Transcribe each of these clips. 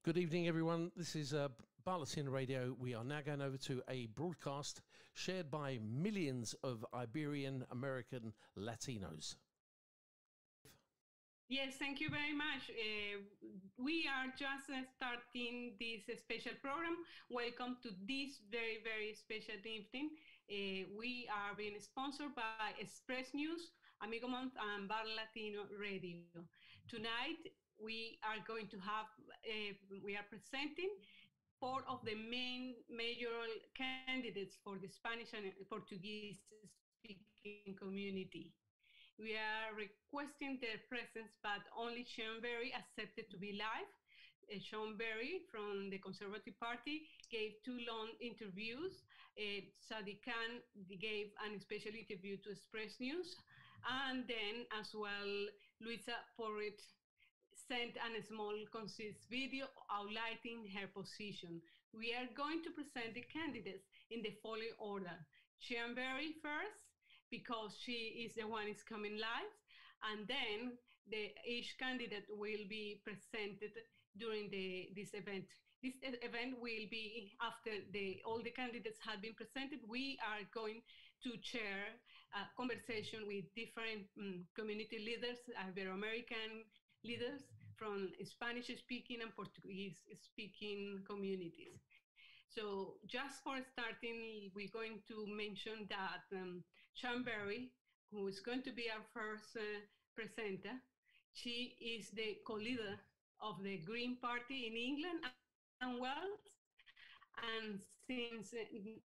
Good evening, everyone. This is Bar Latino Radio. We are now going over to a broadcast shared by millions of Iberian American Latinos. Yes, thank you very much. We are just starting this special program. Welcome to this very, very special evening. We are being sponsored by Express News, Amigo Month, and Bar Latino Radio. Tonight, we are going to have, we are presenting four of the main mayoral candidates for the Spanish and Portuguese speaking community. We are requesting their presence, but only Sean Berry accepted to be live. Sean Berry from the Conservative Party gave 2 long interviews. Sadiq Khan gave a special interview to Express News. And then as well, Luisa Porritt sent a small, concise video outlining her position. We are going to present the candidates in the following order. Sean Berry first, because she is the one is coming live, and then each candidate will be presented during this event. This event will be after all the candidates have been presented. We are going to share a conversation with different community leaders, Ibero-American leaders from Spanish-speaking and Portuguese-speaking communities. So just for starting, we're going to mention that Sean Berry, who is going to be our first presenter, she is the co-leader of the Green Party in England and Wales. And since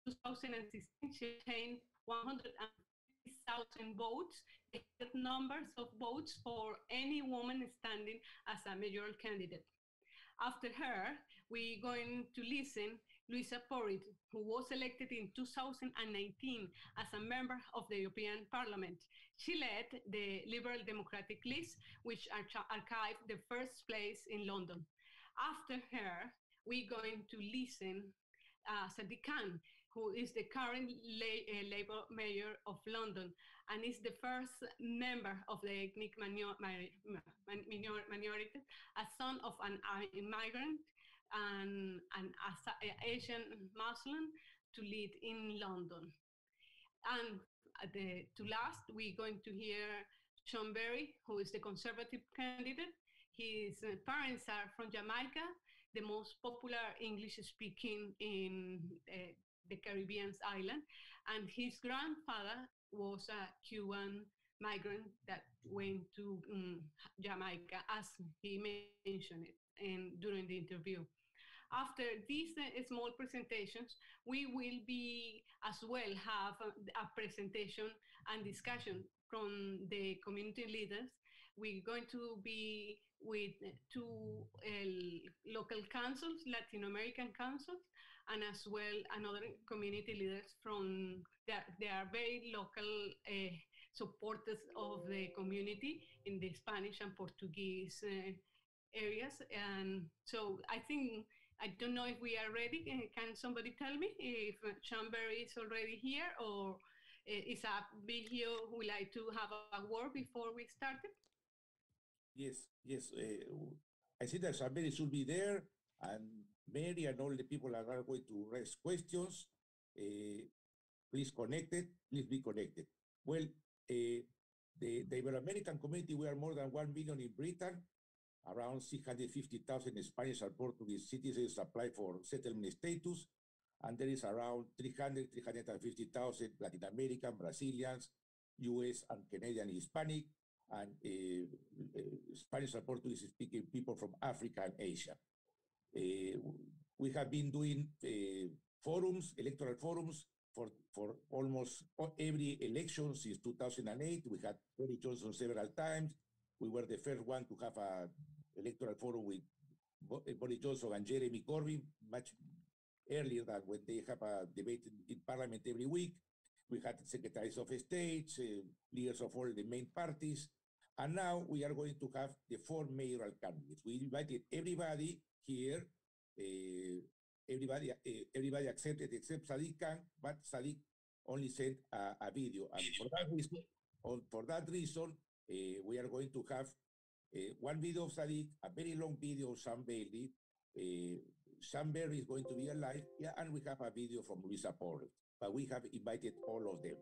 2016, she obtained 150,000 votes, the numbers of votes for any woman standing as a mayoral candidate. After her, we're going to listen Luisa Porritt, who was elected in 2019 as a member of the European Parliament. She led the Liberal Democratic List, which archived the first place in London. After her, we're going to listen Sadiq Khan, who is the current Labour Mayor of London and is the first member of the ethnic minority, a son of an immigrant and an Asian Muslim to lead in London. And to last, we're going to hear Sean Berry, who is the Conservative candidate. His parents are from Jamaica, the most popular English-speaking in the Caribbean island, and his grandfather was a Cuban migrant that went to Jamaica, as he mentioned it during the interview. After these small presentations, we will be as well have a presentation and discussion from the community leaders. We're going to be with 2 local councils, Latin American councils, and as well another community leaders from, they are very local supporters of the community in the Spanish and Portuguese areas. And so I think, I don't know if we are ready. Can somebody tell me if Sean Berry is already here, or is a video would like to have a word before we started? Yes. I see that Sean Berry should be there, and Mary and all the people are going to raise questions. Please be connected. Well, the Ibero-American community, we are more than 1 million in Britain. Around 650,000 Spanish and Portuguese citizens apply for settlement status, and there is around 350,000 Latin American, Brazilians, US and Canadian Hispanic, and Spanish and Portuguese speaking people from Africa and Asia. We have been doing electoral forums for almost every election since 2008. We had Boris Johnson several times. We were the first one to have a electoral forum with Boris Johnson and Jeremy Corbyn much earlier than when they have a debate in Parliament every week. We had secretaries of state, leaders of all the main parties, and now we are going to have the 4 mayoral candidates. We invited everybody here. Everybody accepted except Sadiq Khan, but Sadiq only sent a video, and for that reason, we are going to have one video of Sadiq, a very long video of Sean Berry, Sam Berry is going to be alive, yeah, and we have a video from Luisa Porret, but we have invited all of them.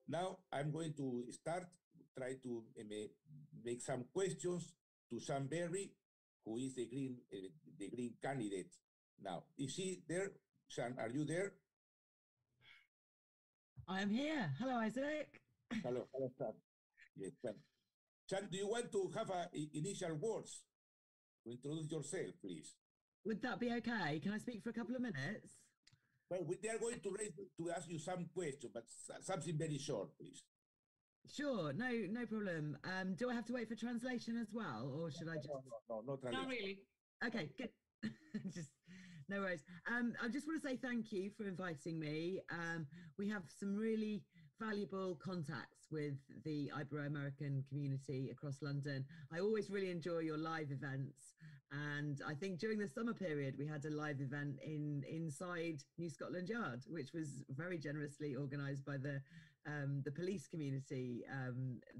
Now I'm going to try to make some questions to Sam Berry, who is the Green candidate. Now, is he there? Sam, are you there? I am here. Hello, Isaac. Hello, Sam. Yes, Sam, do you want to have initial words to introduce yourself, please? Would that be okay? Can I speak for a couple of minutes? Well, they are going to ask you some questions, but something very short, please. Sure, no problem. Do I have to wait for translation as well, or should I just? No translation. Not really. Okay, good. Just no worries. I just want to say thank you for inviting me. We have some really valuable contacts with the Ibero-American community across London. I always really enjoy your live events. And I think during the summer period, we had a live event inside New Scotland Yard, which was very generously organised by the police community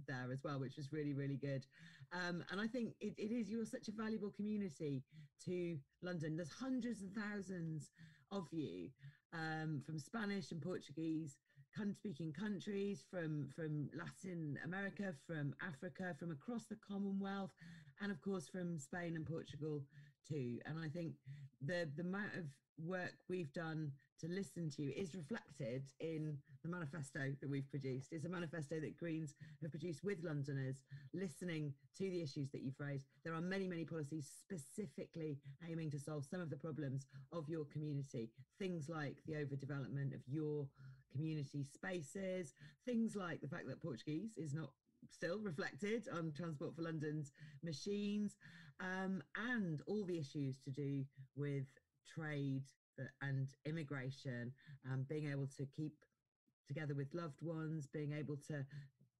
there as well, which was really, really good. And I think you're such a valuable community to London. There's hundreds of thousands of you from Spanish and Portuguese speaking countries, from Latin America, from Africa, from across the Commonwealth, and of course from Spain and Portugal too. And I think the amount of work we've done to listen to you is reflected in the manifesto that we've produced. It's a manifesto that Greens have produced with Londoners, listening to the issues that you've raised. There are many, many policies specifically aiming to solve some of the problems of your community. Things like the overdevelopment of your community spaces, things like the fact that Portuguese is not still reflected on Transport for London's machines, and all the issues to do with trade and immigration, being able to keep together with loved ones, being able to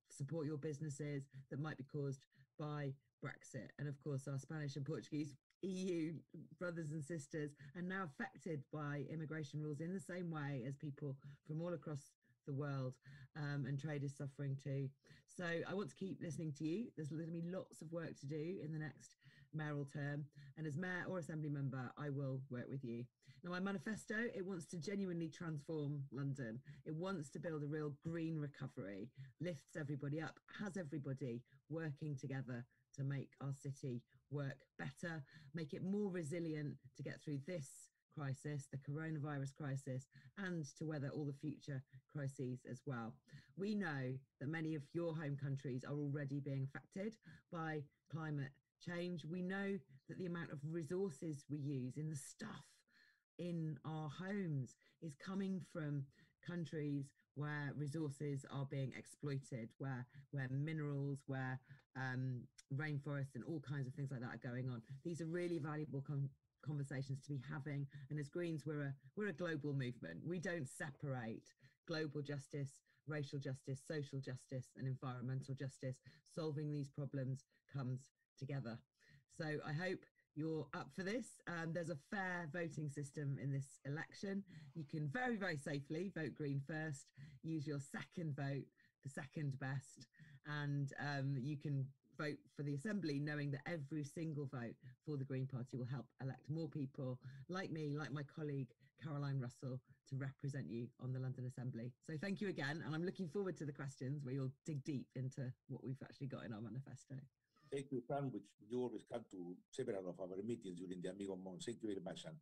support your businesses that might be caused by Brexit. And of course, our Spanish and Portuguese EU brothers and sisters are now affected by immigration rules in the same way as people from all across the world, and trade is suffering too. So I want to keep listening to you. There's going to be lots of work to do in the next mayoral term, and as mayor or assembly member, I will work with you. Now, my manifesto, it wants to genuinely transform London. It wants to build a real green recovery, lifts everybody up, has everybody working together to make our city work better, make it more resilient to get through this crisis, the coronavirus crisis, and to weather all the future crises as well. We know that many of your home countries are already being affected by climate change. We know that the amount of resources we use in the stuff in our homes is coming from countries where resources are being exploited, where minerals, where rainforests and all kinds of things like that are going on. These are really valuable conversations to be having. And as Greens, we're a global movement. We don't separate global justice, racial justice, social justice, and environmental justice. Solving these problems comes together. So I hope you're up for this. There's a fair voting system in this election. You can very, very safely vote Green first, use your second vote for second best, and you can vote for the Assembly knowing that every single vote for the Green Party will help elect more people like me, like my colleague Caroline Russell, to represent you on the London Assembly. So thank you again, and I'm looking forward to the questions where you'll dig deep into what we've actually got in our manifesto. Thank you, Fran, which you always come to several of our meetings during the Amigo Month. Thank you very much. And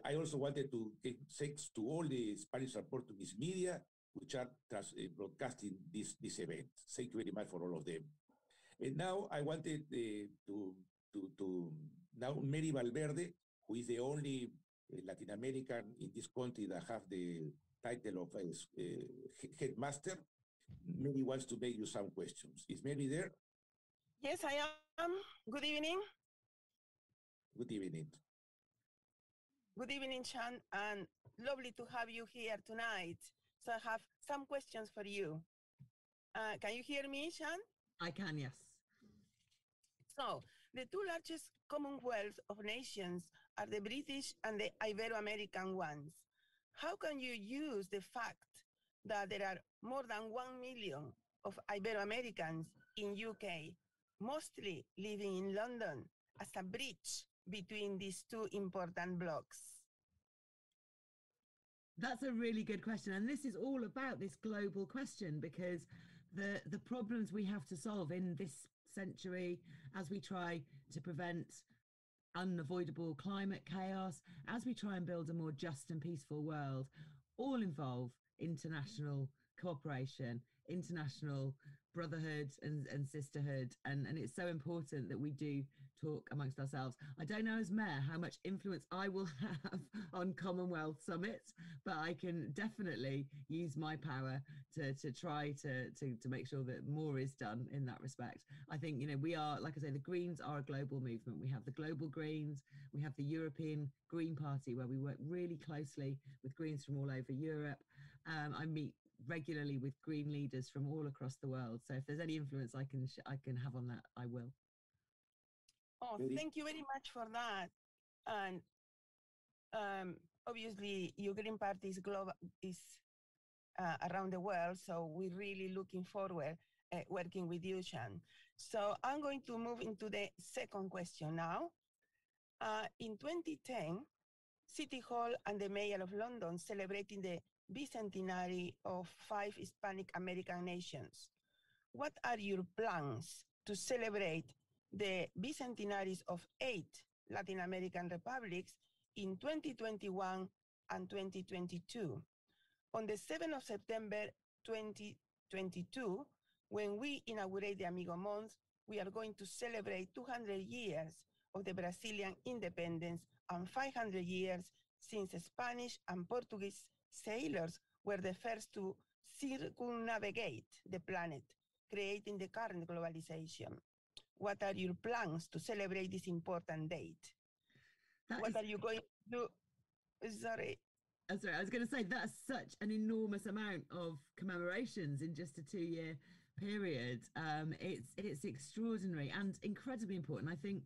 I also wanted to give thanks to all the Spanish and Portuguese media which are broadcasting this event. Thank you very much for all of them. And now I wanted now Mary Valverde, who is the only Latin American in this country that have the title of headmaster. Mary wants to make you some questions. Is Mary there? Yes, I am. Good evening. Good evening. Good evening, Sean, and lovely to have you here tonight. So I have some questions for you. Can you hear me, Sean? I can, yes. So the two largest commonwealth of nations are the British and the Ibero-American ones. How can you use the fact that there are more than 1 million of Ibero-Americans in UK, mostly living in London, as a bridge between these two important blocks? That's a really good question. And this is all about this global question, because the problems we have to solve in this century, as we try to prevent unavoidable climate chaos, as we try and build a more just and peaceful world, all involve international cooperation, international brotherhood and sisterhood. And it's so important that we do talk amongst ourselves. I don't know as mayor how much influence I will have on Commonwealth summits, but I can definitely use my power to try to make sure that more is done in that respect. I think, you know, we are, like I say, the Greens are a global movement. We have the Global Greens, we have the European Green Party, where we work really closely with Greens from all over Europe. I meet regularly with Green leaders from all across the world. So if there's any influence I can have on that, I will. Oh, thank you very much for that. And obviously, your Green Party is global, is around the world. So we're really looking forward working with you, Sean. So I'm going to move into the second question now. In 2010, City Hall and the Mayor of London celebrating the bicentenary of 5 Hispanic American nations. What are your plans to celebrate the bicentenaries of 8 Latin American republics in 2021 and 2022? On the 7th of September 2022, when we inaugurate the Amigo Month, we are going to celebrate 200 years of the Brazilian independence and 500 years since Spanish and Portuguese sailors were the first to circumnavigate the planet, creating the current globalization. What are your plans to celebrate this important date? What are you going to do? Sorry. That's right. I was going to say that's such an enormous amount of commemorations in just a 2-year period. It's extraordinary and incredibly important. I think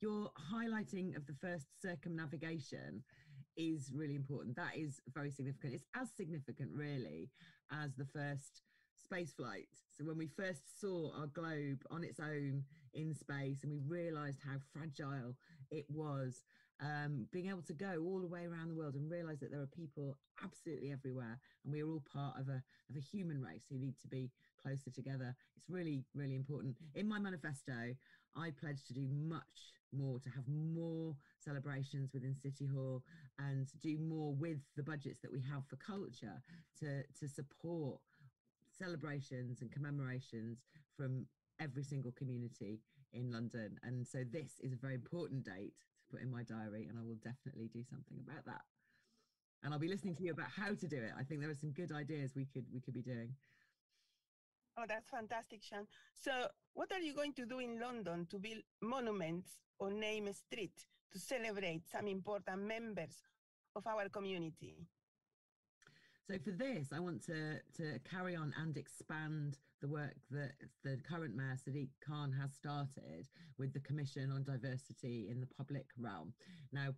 your highlighting of the first circumnavigation is really important. That is very significant. It's as significant, really, as the first space flight. So when we first saw our globe on its own in space and we realized how fragile it was, being able to go all the way around the world and realize that there are people absolutely everywhere and we are all part of a human race who need to be closer together. It's really, really important. In my manifesto, I pledge to do much more, to have more celebrations within City Hall and do more with the budgets that we have for culture to support celebrations and commemorations from every single community in London. And so this is a very important date to put in my diary, and I will definitely do something about that. And I'll be listening to you about how to do it. I think there are some good ideas we could be doing. Oh, that's fantastic, Sean. So what are you going to do in London to build monuments or name a street to celebrate some important members of our community? So for this, I want to carry on and expand the work that the current Mayor, Sadiq Khan, has started with the Commission on Diversity in the Public Realm. Now,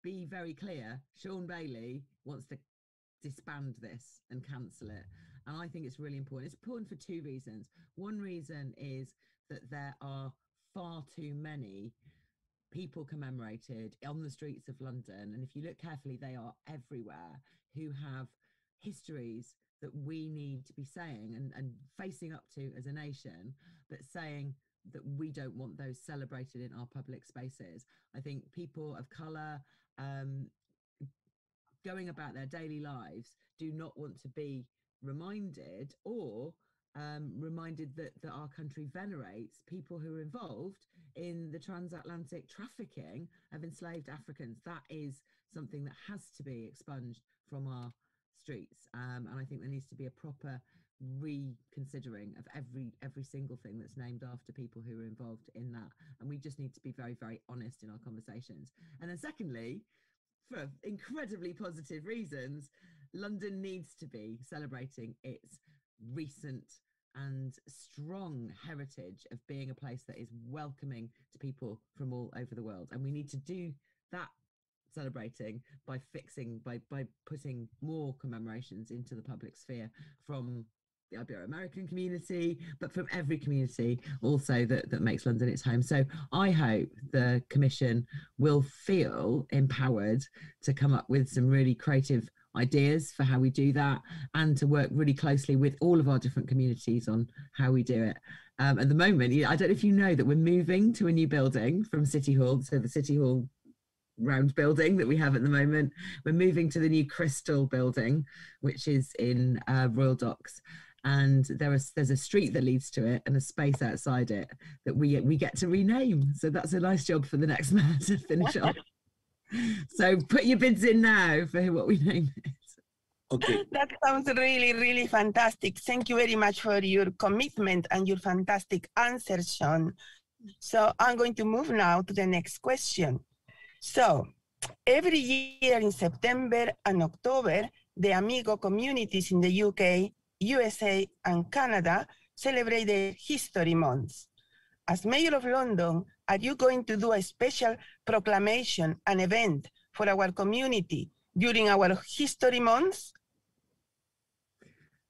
be very clear, Sean Bailey wants to disband this and cancel it. And I think it's really important. It's important for 2 reasons. One reason is that there are far too many people commemorated on the streets of London. And if you look carefully, they are everywhere, who have histories that we need to be saying and facing up to as a nation, but saying that we don't want those celebrated in our public spaces. I think people of colour going about their daily lives do not want to be reminded or reminded that our country venerates people who are involved in the transatlantic trafficking of enslaved Africans. That is something that has to be expunged from our streets. And I think there needs to be a proper reconsidering of every single thing that's named after people who are involved in that. And we just need to be very, very honest in our conversations. And then secondly, for incredibly positive reasons, London needs to be celebrating its recent and strong heritage of being a place that is welcoming to people from all over the world. And we need to do that celebrating by putting more commemorations into the public sphere from the Ibero-American community, but from every community also that makes London its home. So I hope the Commission will feel empowered to come up with some really creative ideas for how we do that, and to work really closely with all of our different communities on how we do it. At the moment, I don't know if you know that we're moving to a new building from City Hall, so the City Hall round building that we have at the moment. We're moving to the new Crystal building, which is in Royal Docks. And there's a street that leads to it and a space outside it that we get to rename. So that's a nice job for the next mayor to finish off. So put your bids in now for what we name it. Okay. That sounds really, really fantastic. Thank you very much for your commitment and your fantastic answer, Sean. So I'm going to move now to the next question. So every year in September and October, the Amigo communities in the UK, USA, and Canada celebrate the History Month. As Mayor of London, are you going to do a special proclamation, an event for our community during our History Month?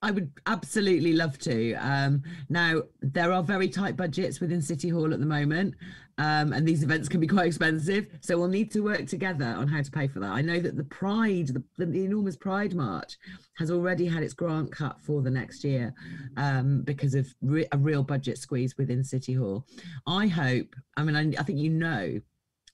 I would absolutely love to. Now, there are very tight budgets within City Hall at the moment, and these events can be quite expensive. So we'll need to work together on how to pay for that. I know that the Pride, the enormous Pride March has already had its grant cut for the next year because of a real budget squeeze within City Hall. I hope, I think you know,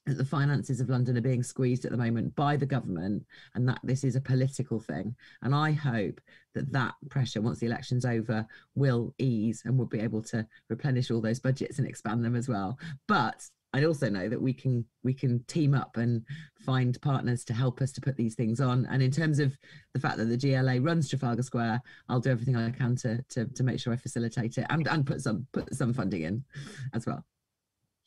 that the finances of London are being squeezed at the moment by the government, and that this is a political thing. And I hope that pressure, once the election's over, will ease and we'll be able to replenish all those budgets and expand them as well. But I also know that we can team up and find partners to help us to put these things on. And in terms of the fact that the GLA runs Trafalgar Square, I'll do everything I can to make sure I facilitate it and put some funding in as well.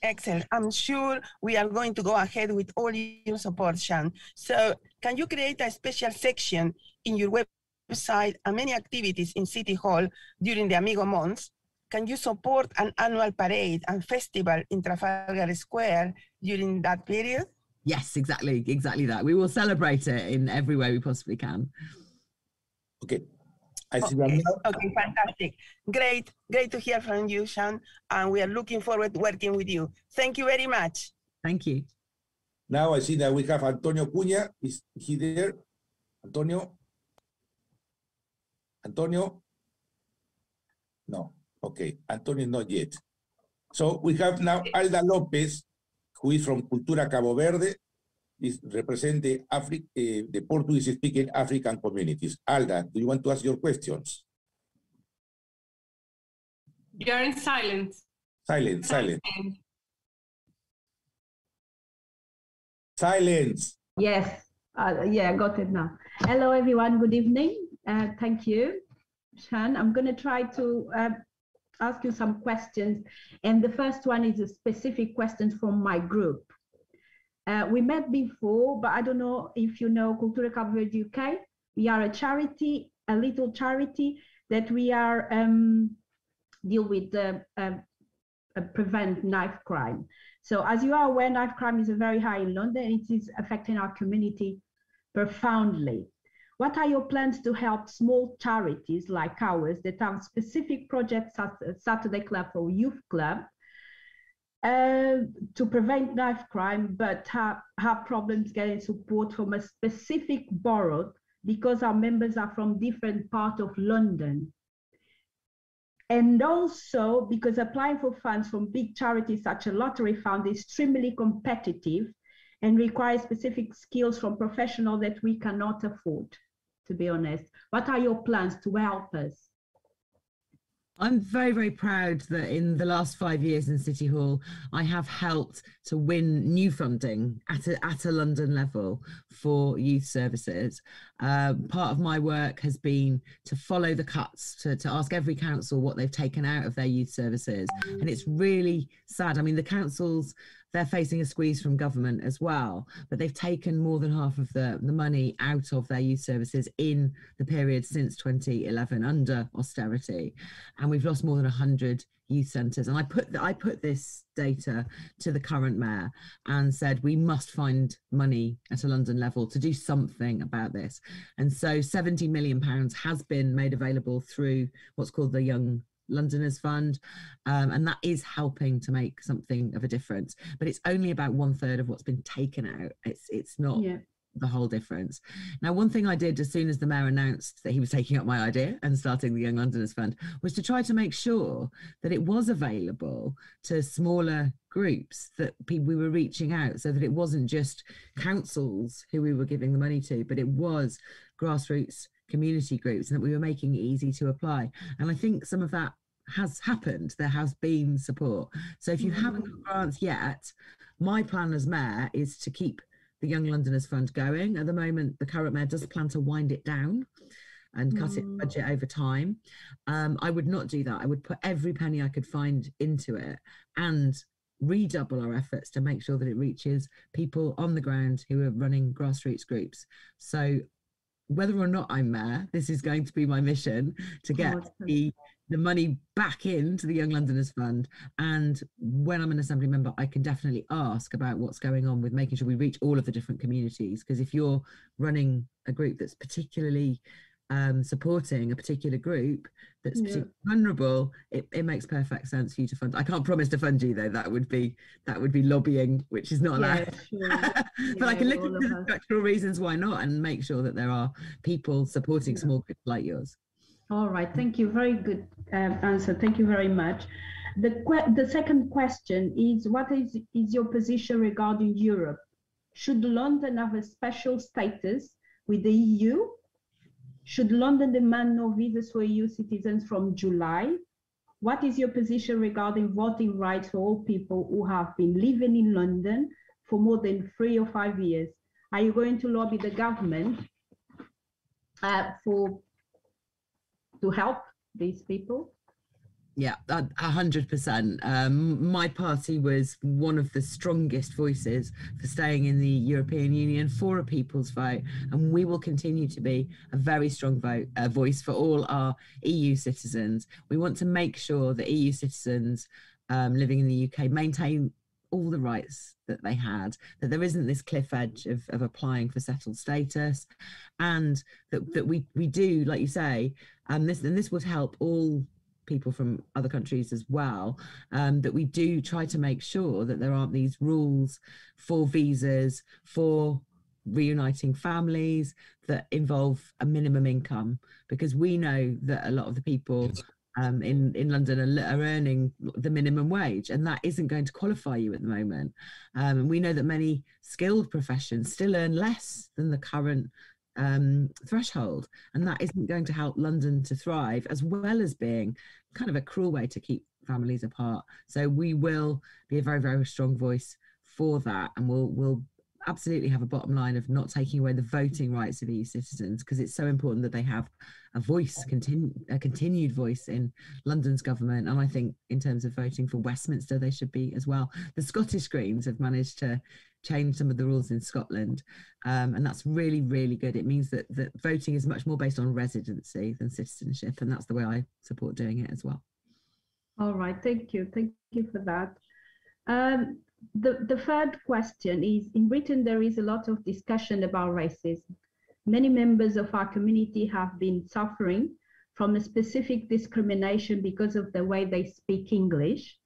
Excellent. I'm sure we are going to go ahead with all your support, Sean. So can you create a special section in your website and many activities in City Hall during the Amigo Month? Can you support an annual parade and festival in Trafalgar Square during that period? Yes, exactly that. We will celebrate it in every way we possibly can. Okay. Okay, fantastic. Great to hear from you, Sean, and we are looking forward to working with you. Thank you very much. Thank you. Now I see that we have Antonio Cunha. Is he there? Antonio? Antonio? No. Okay, Antonio not yet. So we have now Alda Lopez, who is from Cultura Cabo Verde. Is represent the Portuguese-speaking African communities. Alda, do you want to ask your questions? You're in silence. Silence. Silence. Yes, yeah, got it now. Hello, everyone. Good evening. Thank you, Sean. I'm going to try to ask you some questions. And the first one is a specific question from my group. We met before, but I don't know if you know Cultura Cabo Verde UK. We are a charity, a little charity that we are deal with prevent knife crime. So as you are aware, knife crime is very high in London. It is affecting our community profoundly. What are your plans to help small charities like ours that have specific projects such as Saturday Club or Youth Club to prevent knife crime, but have problems getting support from a specific borough because our members are from different parts of London? And also because applying for funds from big charities such as Lottery Fund is extremely competitive and requires specific skills from professionals that we cannot afford, to be honest. What are your plans to help us? I'm very, very proud that in the last 5 years in City Hall, I have helped to win new funding at a London level for youth services. Part of my work has been to follow the cuts, to ask every council what they've taken out of their youth services. And it's really sad. I mean, the councils they're facing a squeeze from government as well, but they've taken more than half of the money out of their youth services in the period since 2011 under austerity, and we've lost more than 100 youth centres. And I put this data to the current mayor and said we must find money at a London level to do something about this. And so £70 million has been made available through what's called the Young Londoners Fund, and that is helping to make something of a difference, but it's only about 1/3 of what's been taken out. It's not the whole difference. Now, one thing I did as soon as the mayor announced that he was taking up my idea and starting the Young Londoners Fund was to try to make sure that it was available to smaller groups, that we were reaching out, so that it wasn't just councils who we were giving the money to, but it was grassroots community groups, and that we were making it easy to apply. And I think some of that has happened. There has been support. So if you haven't got grants yet, my plan as mayor is to keep the Young Londoners Fund going. At the moment, the current mayor does plan to wind it down and cut its budget over time. I would not do that. I would put every penny I could find into it and redouble our efforts to make sure that it reaches people on the ground who are running grassroots groups. So whether or not I'm mayor, this is going to be my mission, to get the money back into the Young Londoners Fund. And when I'm an assembly member, I can definitely ask about what's going on with making sure we reach all of the different communities. Because if you're running a group that's particularly supporting a particular group that's particularly vulnerable, it makes perfect sense for you to fund. I can't promise to fund you though. That would be lobbying, which is not allowed. But I can look at the structural reasons why not, and make sure that there are people supporting small groups like yours. All right, thank you. Very good answer. Thank you very much. The second question is, what is your position regarding Europe? Should London have a special status with the EU? Should London demand no visas for EU citizens from July? What is your position regarding voting rights for all people who have been living in London for more than 3 or 5 years? Are you going to lobby the government to help these people? Yeah, 100%. My party was one of the strongest voices for staying in the European Union, for a people's vote, and we will continue to be a very strong voice for all our EU citizens. We want to make sure that EU citizens living in the UK maintain all the rights that they had, that there isn't this cliff edge of applying for settled status, and that we do, like you say, this would help all people from other countries as well, that we do try to make sure that there aren't these rules for visas, for reuniting families that involve a minimum income, because we know that a lot of the people in London are earning the minimum wage, and that isn't going to qualify you at the moment. And we know that many skilled professions still earn less than the current threshold, and that isn't going to help London to thrive, as well as being kind of a cruel way to keep families apart. So we will be a very, very strong voice for that, and we'll absolutely have a bottom line of not taking away the voting rights of EU citizens, because it's so important that they have a voice, a continued voice in London's government. And I think in terms of voting for Westminster, they should be as well. The Scottish Greens have managed to change some of the rules in Scotland, and that's really, really good. It means that voting is much more based on residency than citizenship, and that's the way I support doing it as well. All right, thank you for that. The third question is, in Britain there is a lot of discussion about racism. Many members of our community have been suffering from a specific discrimination because of the way they speak English,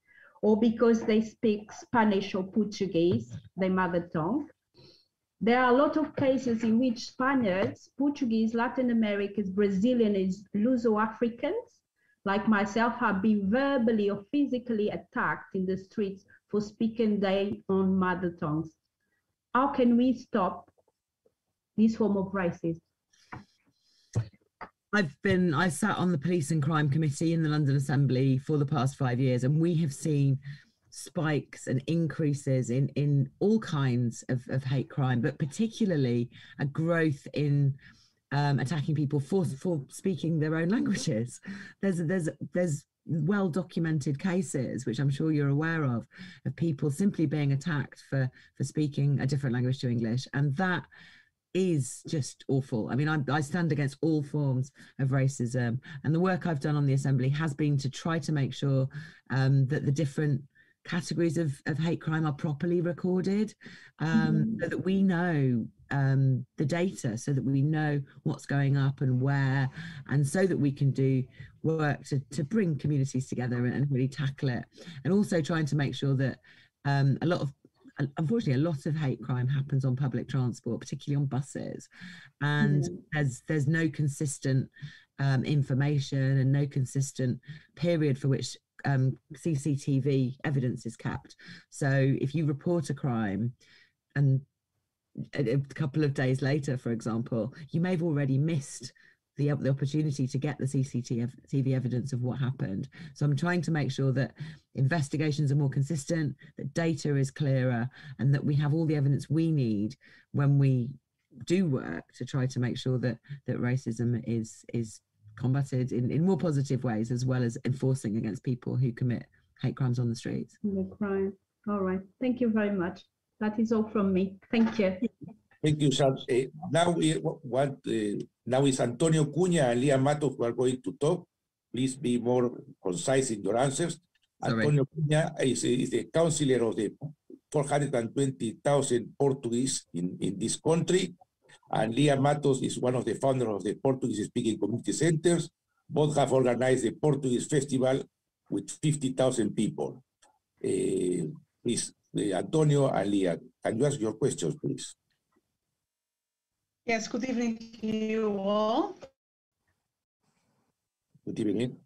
or because they speak Spanish or Portuguese, their mother tongue. There are a lot of cases in which Spaniards, Portuguese, Latin Americans, Brazilians, Luso-Africans, like myself, have been verbally or physically attacked in the streets for speaking their own mother tongues. How can we stop this form of racism? I sat on the Police and Crime Committee in the London Assembly for the past 5 years, and we have seen spikes and increases in all kinds of hate crime, but particularly a growth in attacking people for speaking their own languages. There's well documented cases, which I'm sure you're aware of people simply being attacked for speaking a different language to English, and that is just awful. I mean, I stand against all forms of racism, and the work I've done on the Assembly has been to try to make sure that the different categories of hate crime are properly recorded, so that we know the data, so that we know what's going up and where, and so that we can do work to bring communities together and really tackle it. And also trying to make sure that unfortunately, a lot of hate crime happens on public transport, particularly on buses, and there's no consistent information and no consistent period for which CCTV evidence is kept. So if you report a crime and a couple of days later, for example, you may have already missed the opportunity to get the CCTV evidence of what happened. So I'm trying to make sure that investigations are more consistent, that data is clearer, and that we have all the evidence we need when we do work to try to make sure that racism is combated in more positive ways, as well as enforcing against people who commit hate crimes on the streets. The crime. All right. Thank you very much. That is all from me. Thank you. Thank you, Sam. Now it's Antonio Cunha and Leah Matos who are going to talk. Please be more concise in your answers. Sorry. Antonio Cunha is the counselor of the 420,000 Portuguese in this country. And Leah Matos is one of the founders of the Portuguese Speaking Community Centers. Both have organized the Portuguese Festival with 50,000 people. Please, Antonio and Leah, can you ask your questions, please? Yes, good evening to you all. Good evening.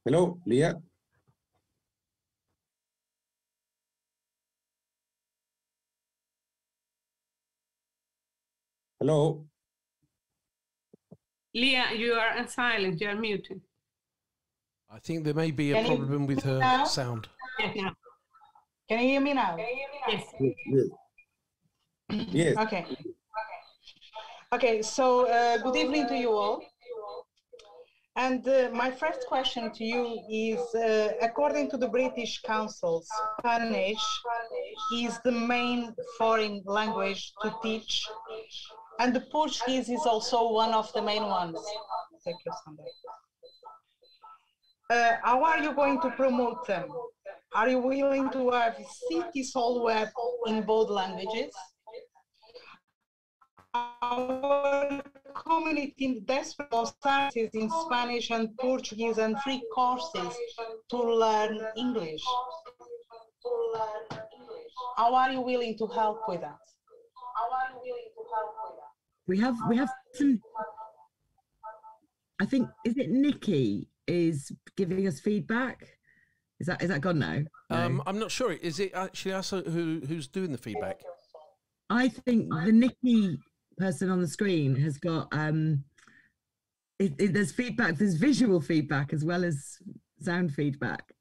Hello, Leah. Hello. Leah, you are silent. You are muted. I think there may be a problem with her sound. Yes, now. Can you hear me now? Yes. Yes. Okay. Okay, so good evening to you all. And my first question to you is, according to the British Council, Spanish is the main foreign language to teach, and the Portuguese is also one of the main ones. Thank you, Sunday. How are you going to promote them? Are you willing to have City Sol Web in both languages? Our community desperately services in Spanish and Portuguese and free courses to learn English. How are you willing to help with that? We have some. I think, is it Nikki is giving us feedback? Is that gone now? No. I'm not sure. Is it actually us who's doing the feedback? I think the Nikki person on the screen has got there's feedback, there's visual feedback as well as sound feedback.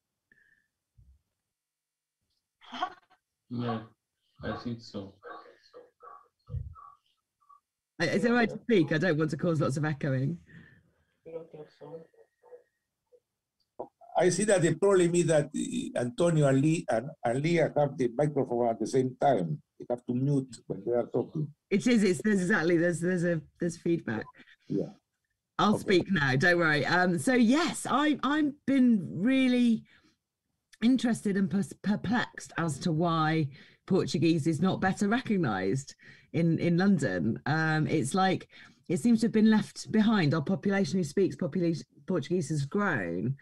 Yeah, I think so. Is it all right to speak? I don't want to cause lots of echoing. I see that the problem is that Antonio and Leah have the microphone at the same time. They have to mute when they are talking. There's feedback. Yeah. I'll speak now, don't worry. So yes, I've been really interested and perplexed as to why Portuguese is not better recognised in London. It's like it seems to have been left behind. Our population who speaks Portuguese has grown,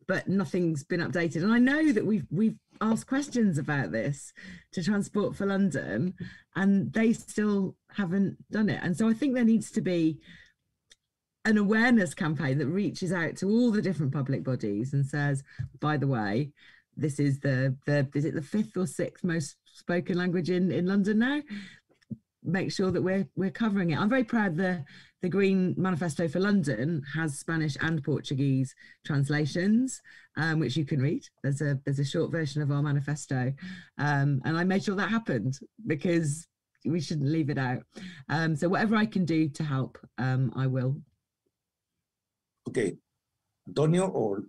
but nothing's been updated. And I know that we've asked questions about this to Transport for London, and they still haven't done it. And so I think there needs to be an awareness campaign that reaches out to all the different public bodies and says, by the way, this is is it the 5th or 6th most spoken language in London now? make sure that we're covering it. I'm very proud the Green Manifesto for London has Spanish and Portuguese translations, which you can read. There's a short version of our manifesto, and I made sure that happened because we shouldn't leave it out. So whatever I can do to help, I will. Okay, Antonio or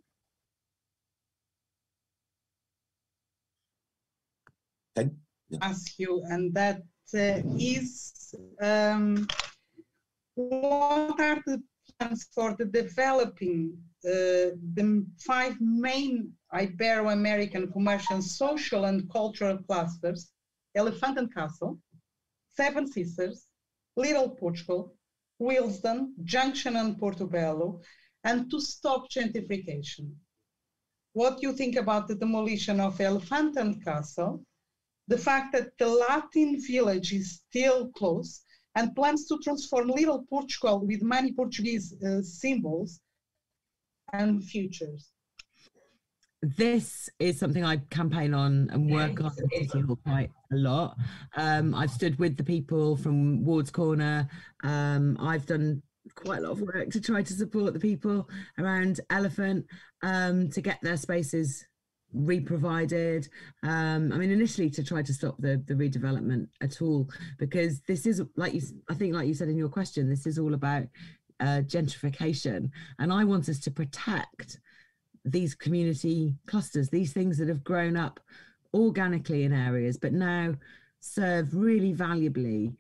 ask you, and that is what are the plans for the developing the 5 main Ibero-American commercial, social and cultural clusters: Elephant and Castle, Seven Sisters, Little Portugal, Willesden, Junction and Portobello, and to stop gentrification? What do you think about the demolition of Elephant and Castle, the fact that the Latin village is still closed, and plans to transform Little Portugal with many Portuguese symbols and futures? This is something I campaign on and work on at City Hall quite a lot. I've stood with the people from Ward's Corner. I've done quite a lot of work to try to support the people around Elephant to get their spaces re-provided. I mean, initially to try to stop the redevelopment at all, because this is, like you said in your question, this is all about gentrification, and I want us to protect these community clusters, these things that have grown up organically in areas but now serve really valuably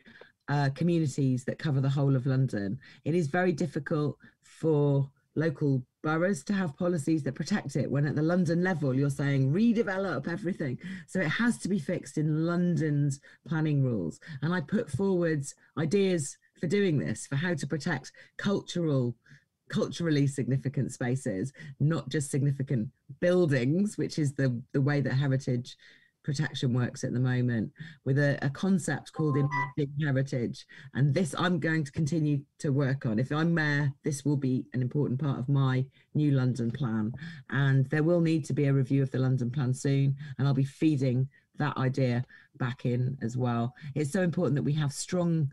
communities that cover the whole of London. It is very difficult for local boroughs to have policies that protect it when at the London level you're saying redevelop everything. So it has to be fixed in London's planning rules, and I put forwards ideas for doing this, for how to protect culturally significant spaces, not just significant buildings, which is the way that heritage protection works at the moment, with a concept called embedding heritage. And this I'm going to continue to work on. If I'm mayor, this will be an important part of my new London plan, and there will need to be a review of the London plan soon, and I'll be feeding that idea back in as well. It's so important that we have strong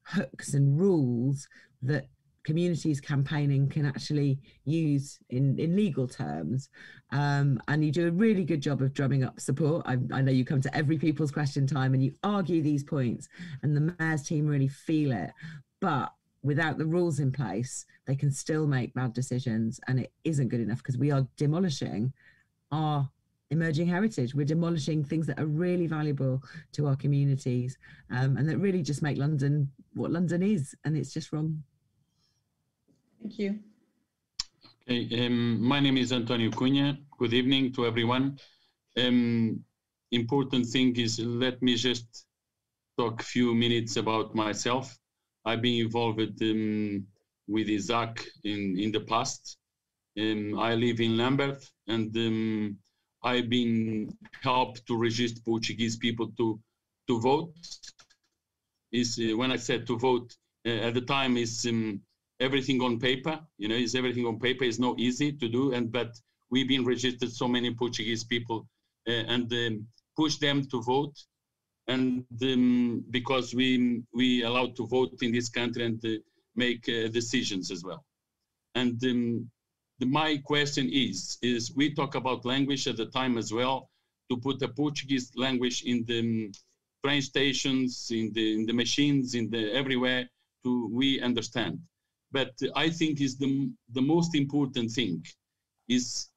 hooks and rules that communities campaigning can actually use in legal terms, and you do a really good job of drumming up support. I know you come to every People's Question time and you argue these points, and the mayor's team really feel it, but without the rules in place they can still make bad decisions, and it isn't good enough because we are demolishing our emerging heritage. We're demolishing things that are really valuable to our communities, and that really just make London what London is, and it's just wrong. Thank you. Okay, my name is Antonio Cunha. Good evening to everyone. Important thing is, let me just talk a few minutes about myself. I've been involved with Isaac in the past. I live in Lambeth, and I've been helped to register Portuguese people to vote. When I said to vote, at the time is everything on paper, is everything on paper. It's not easy to do, but we've been registered so many Portuguese people and push them to vote, and because we allowed to vote in this country and make decisions as well. And my question is we talk about language at the time as well, to put the Portuguese language in the train stations, in the machines, everywhere, we understand. But I think is the most important thing is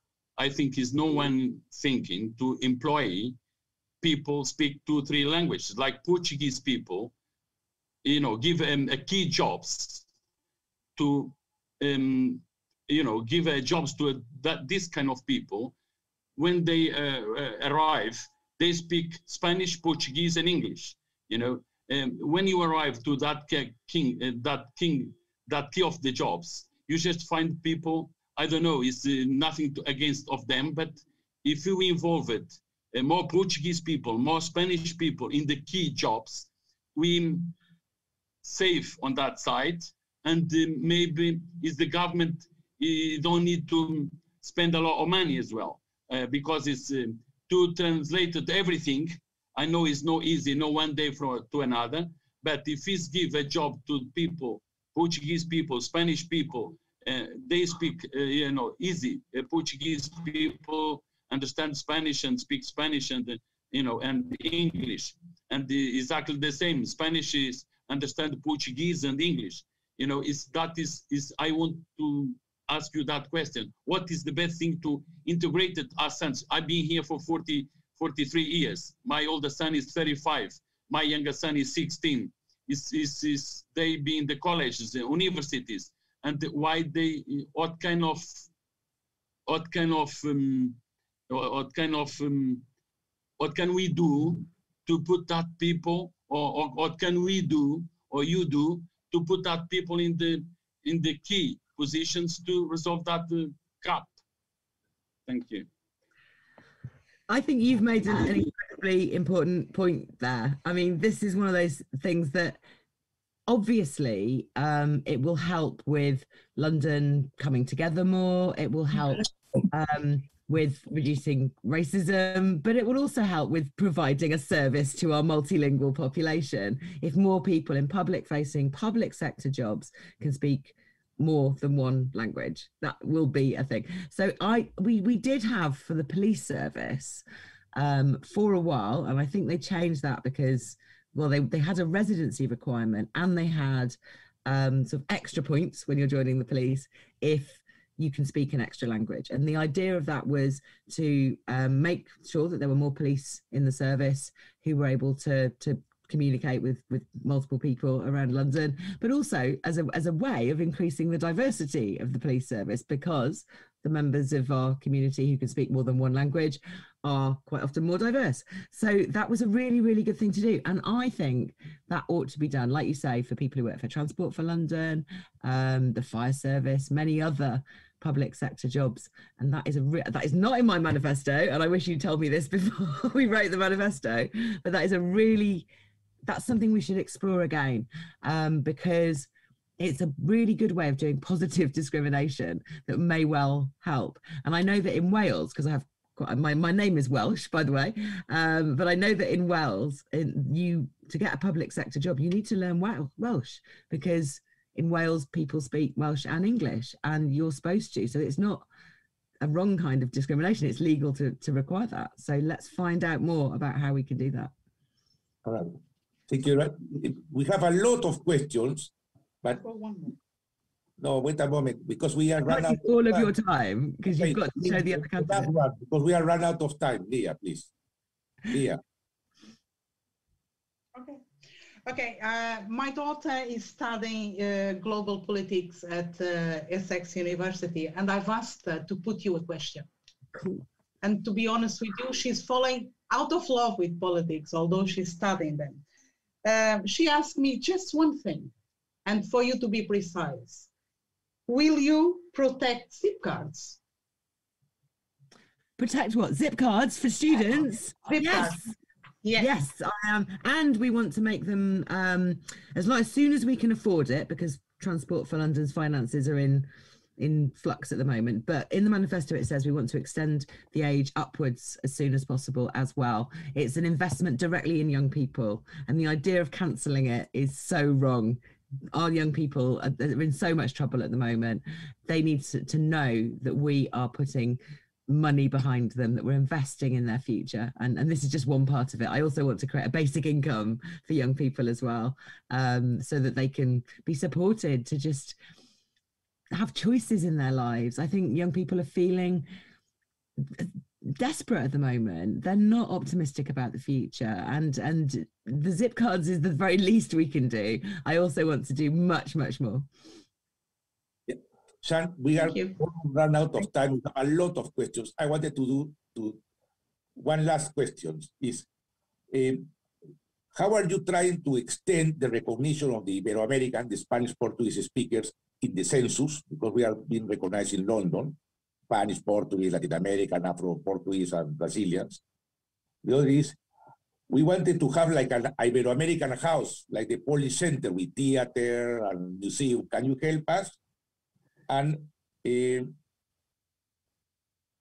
no one thinking to employ people speak 2-3 languages, like Portuguese people, give them key jobs to, give jobs to this kind of people. When they arrive, they speak Spanish, Portuguese, and English. When you arrive to that key of the jobs, you just find people, I don't know, it's nothing against of them, but if you involve it, more Portuguese people, more Spanish people in the key jobs, we save on that side, and maybe is the government, you don't need to spend a lot of money as well, because it's to translate everything. I know it's not easy, no one day to another, But if he's give a job to people, Portuguese people, Spanish people, they speak, easy. Portuguese people understand Spanish and speak Spanish and, and English. And exactly the same. Spanish is understand Portuguese and English. I want to ask you that question. What is the best thing to integrate it as sons? I've been here for 43 years. My oldest son is 35. My youngest son is 16. They be in the colleges, the universities, and what can we do to put that people, or what can we do, or you do, to put that people in the key positions to resolve that gap? Thank you. I think you've made an incredibly important point there. I mean, this is one of those things that obviously it will help with London coming together more. It will help with reducing racism, but it will also help with providing a service to our multilingual population. If more people in public-facing public sector jobs can speak more than one language, that will be a thing. So we did have for the police service for a while, and I think they changed that because, well, they had a residency requirement, and they had sort of extra points when you're joining the police if you can speak an extra language. And the idea of that was to make sure that there were more police in the service who were able to communicate with multiple people around London, but also as a way of increasing the diversity of the police service, because the members of our community who can speak more than one language are quite often more diverse. So that was a really, really good thing to do. And I think that ought to be done, like you say, for people who work for Transport for London, the fire service, many other public sector jobs. And that is not in my manifesto, and I wish you'd told me this before we wrote the manifesto, but that's something we should explore again, because it's a really good way of doing positive discrimination that may well help. And I know that in Wales, because I have my name is Welsh, by the way, but I know that in Wales, to get a public sector job, you need to learn Welsh, because in Wales people speak Welsh and English, and you're supposed to. So it's not a wrong kind of discrimination. It's legal to require that. So let's find out more about how we can do that. All right. Thank you. We have a lot of questions, but no, wait a moment, because we are running out all of your time, because you've got to show the other countries. Because we are running out of time. Leah, please. Leah. Okay. My daughter is studying global politics at Essex University, and I've asked her to put you a question. Cool. And to be honest with you, she's falling out of love with politics, although she's studying them. She asked me just one thing, and for you to be precise, will you protect zip cards? Protect what? Zip cards for students? Zip cards. Yes, I am. And we want to make them as soon as we can afford it, because Transport for London's finances are in flux at the moment. But in the manifesto, it says we want to extend the age upwards as soon as possible as well. It's an investment directly in young people. And the idea of cancelling it is so wrong. Our young people are in so much trouble at the moment. They need to know that we are putting money behind them, that we're investing in their future. And this is just one part of it. I also want to create a basic income for young people as well, so that they can be supported to just have choices in their lives. I think young people are feeling desperate at the moment. They're not optimistic about the future, and the zip cards is the very least we can do. I also want to do much more. Yeah. Sean, we are run out of time. We have a lot of questions. I wanted to do one last question is, how are you trying to extend the recognition of the Ibero-American, the Spanish-Portuguese speakers in the census, because we are being recognized in London, Spanish, Portuguese, Latin American, Afro-Portuguese, and Brazilians. The other is, we wanted to have like an Ibero-American house, like the Polish Center with theater and museum. Can you help us? And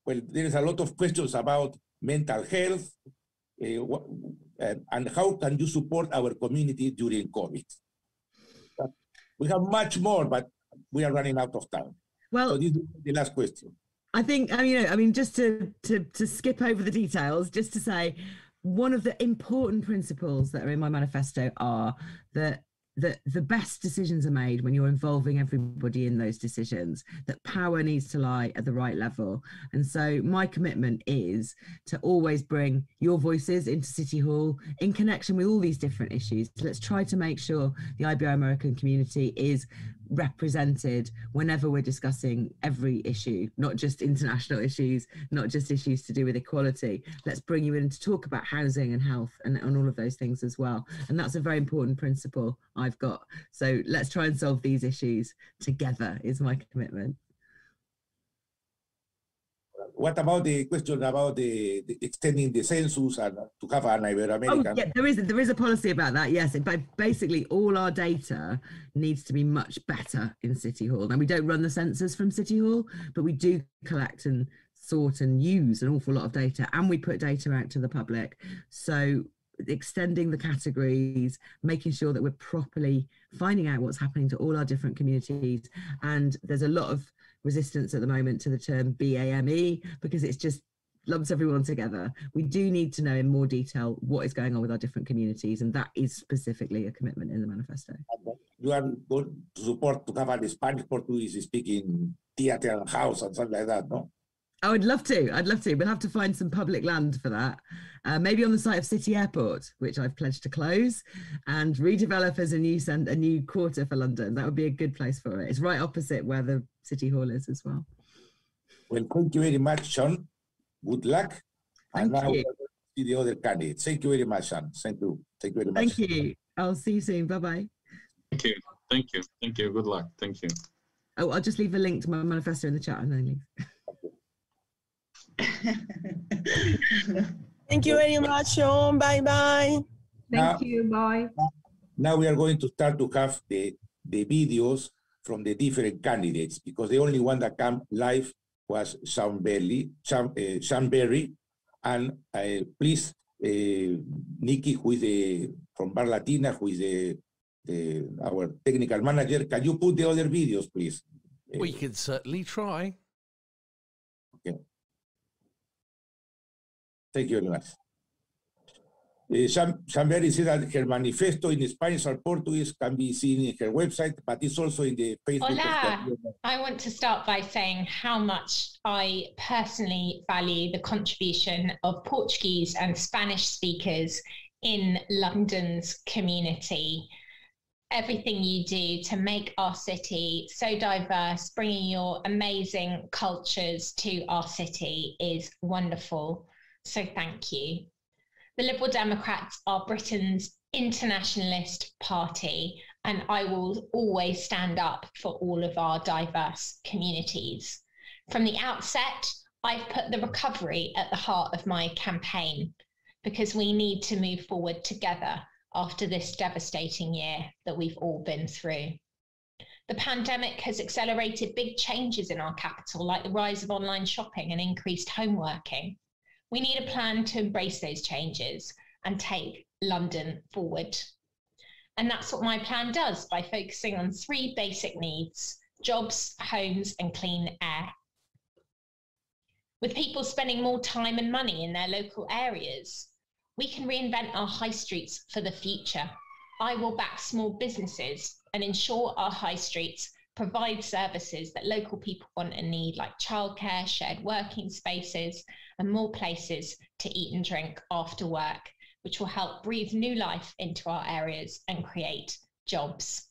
well, there is a lot of questions about mental health. and how can you support our community during COVID? We have much more, but we are running out of time. Well, so this is the last question. I think, just to skip over the details, just to say, one of the important principles that are in my manifesto are that the best decisions are made when you're involving everybody in those decisions, that power needs to lie at the right level. And so my commitment is to always bring your voices into City Hall in connection with all these different issues. Let's try to make sure the Ibero-American community is represented whenever we're discussing every issue, not just international issues, not just issues to do with equality. Let's bring you in to talk about housing and health and all of those things as well. And that's a very important principle I've got. So let's try and solve these issues together is my commitment. What about the question about the extending the census and to have an Ibero-American? Oh, yeah, there is a policy about that, yes. But basically, all our data needs to be much better in City Hall. And we don't run the census from City Hall, but we do collect and sort and use an awful lot of data, and we put data out to the public. So extending the categories, making sure that we're properly finding out what's happening to all our different communities. And there's a lot of resistance at the moment to the term BAME because it's just lumps everyone together. We do need to know in more detail what is going on with our different communities, and that is specifically a commitment in the manifesto. You are going to support to have a Spanish Portuguese speaking theater and house and something like that, no? Oh, I'd love to. We'll have to find some public land for that. Maybe on the site of City Airport, which I've pledged to close, and redevelop as a new quarter for London. That would be a good place for it. It's right opposite where the City Hall is as well. Well, thank you very much, Sean. Good luck. Thank and now you. we'll see the other candidates. Thank you very much, Sean. Thank you. Thank you very much. Thank you. I'll see you soon. Bye-bye. Thank you. Thank you. Thank you. Good luck. Thank you. Oh, I'll just leave a link to my manifesto in the chat and then leave. Thank you very much, Sean. Bye-bye. Thank you. Bye. Now we are going to start to have the videos from the different candidates, because the only one that came live was Sean Berry. And please, Nikki, who is from Bar Latina, who is our technical manager, can you put the other videos, please? We can certainly try. Okay. Thank you very much. Sean Berry said that her manifesto in Spanish or Portuguese can be seen in her website, but it's also in the Facebook. Hola. I want to start by saying how much I personally value the contribution of Portuguese and Spanish speakers in London's community. Everything you do to make our city so diverse, bringing your amazing cultures to our city is wonderful. So thank you. The Liberal Democrats are Britain's internationalist party, and I will always stand up for all of our diverse communities. From the outset, I've put the recovery at the heart of my campaign, because we need to move forward together after this devastating year that we've all been through. The pandemic has accelerated big changes in our capital, like the rise of online shopping and increased home working. We need a plan to embrace those changes and take London forward. And that's what my plan does by focusing on 3 basic needs: jobs, homes, and clean air. With people spending more time and money in their local areas, we can reinvent our high streets for the future. I will back small businesses and ensure our high streets provide services that local people want and need, like childcare, shared working spaces, and more places to eat and drink after work, which will help breathe new life into our areas and create jobs.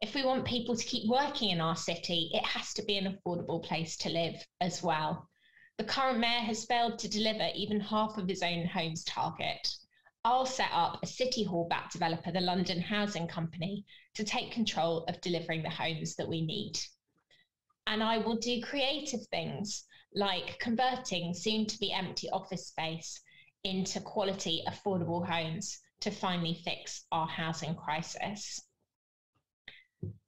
If we want people to keep working in our city, it has to be an affordable place to live as well. The current mayor has failed to deliver even half of his own homes target. I'll set up a City Hall-backed developer, the London Housing Company, to take control of delivering the homes that we need. And I will do creative things like converting soon-to-be empty office space into quality, affordable homes to finally fix our housing crisis.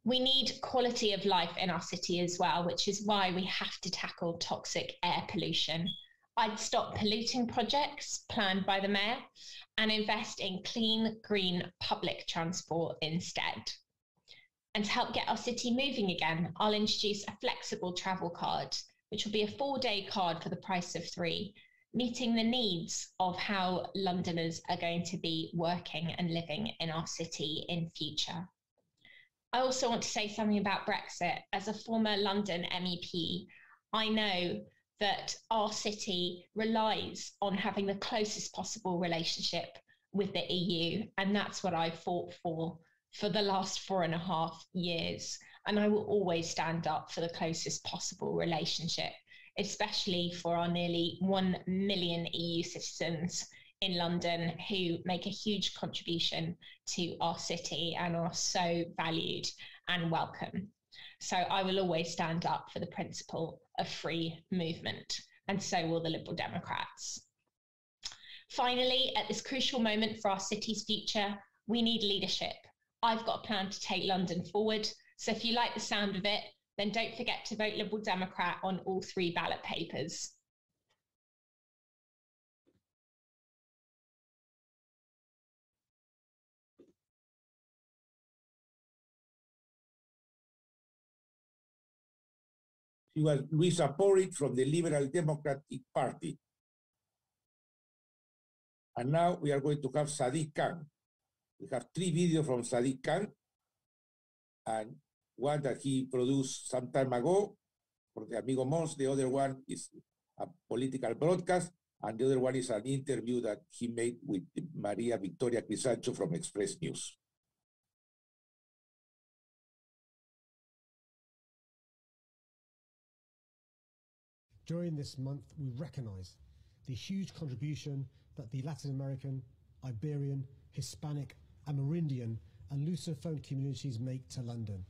We need quality of life in our city as well, which is why we have to tackle toxic air pollution. I'd stop polluting projects planned by the mayor and invest in clean, green public transport instead. And to help get our city moving again, I'll introduce a flexible travel card, which will be a 4-day card for the price of 3, meeting the needs of how Londoners are going to be working and living in our city in future. I also want to say something about Brexit. As a former London MEP, I know that our city relies on having the closest possible relationship with the EU, and that's what I fought for the last 4.5 years. And I will always stand up for the closest possible relationship, especially for our nearly 1 million EU citizens in London who make a huge contribution to our city and are so valued and welcome. So I will always stand up for the principle of free movement, and so will the Liberal Democrats. Finally, at this crucial moment for our city's future, we need leadership. I've got a plan to take London forward. So if you like the sound of it, then don't forget to vote Liberal Democrat on all 3 ballot papers. She was Luisa Porritt from the Liberal Democratic Party. And now we are going to have Sadiq Khan. We have 3 videos from Sadiq Khan, and one that he produced some time ago for the Amigo Mons. The other one is a political broadcast, and the other one is an interview that he made with Maria Victoria Crisancho from Express News. During this month, we recognize the huge contribution that the Latin American, Iberian, Hispanic, Amerindian and Lusophone communities make to London.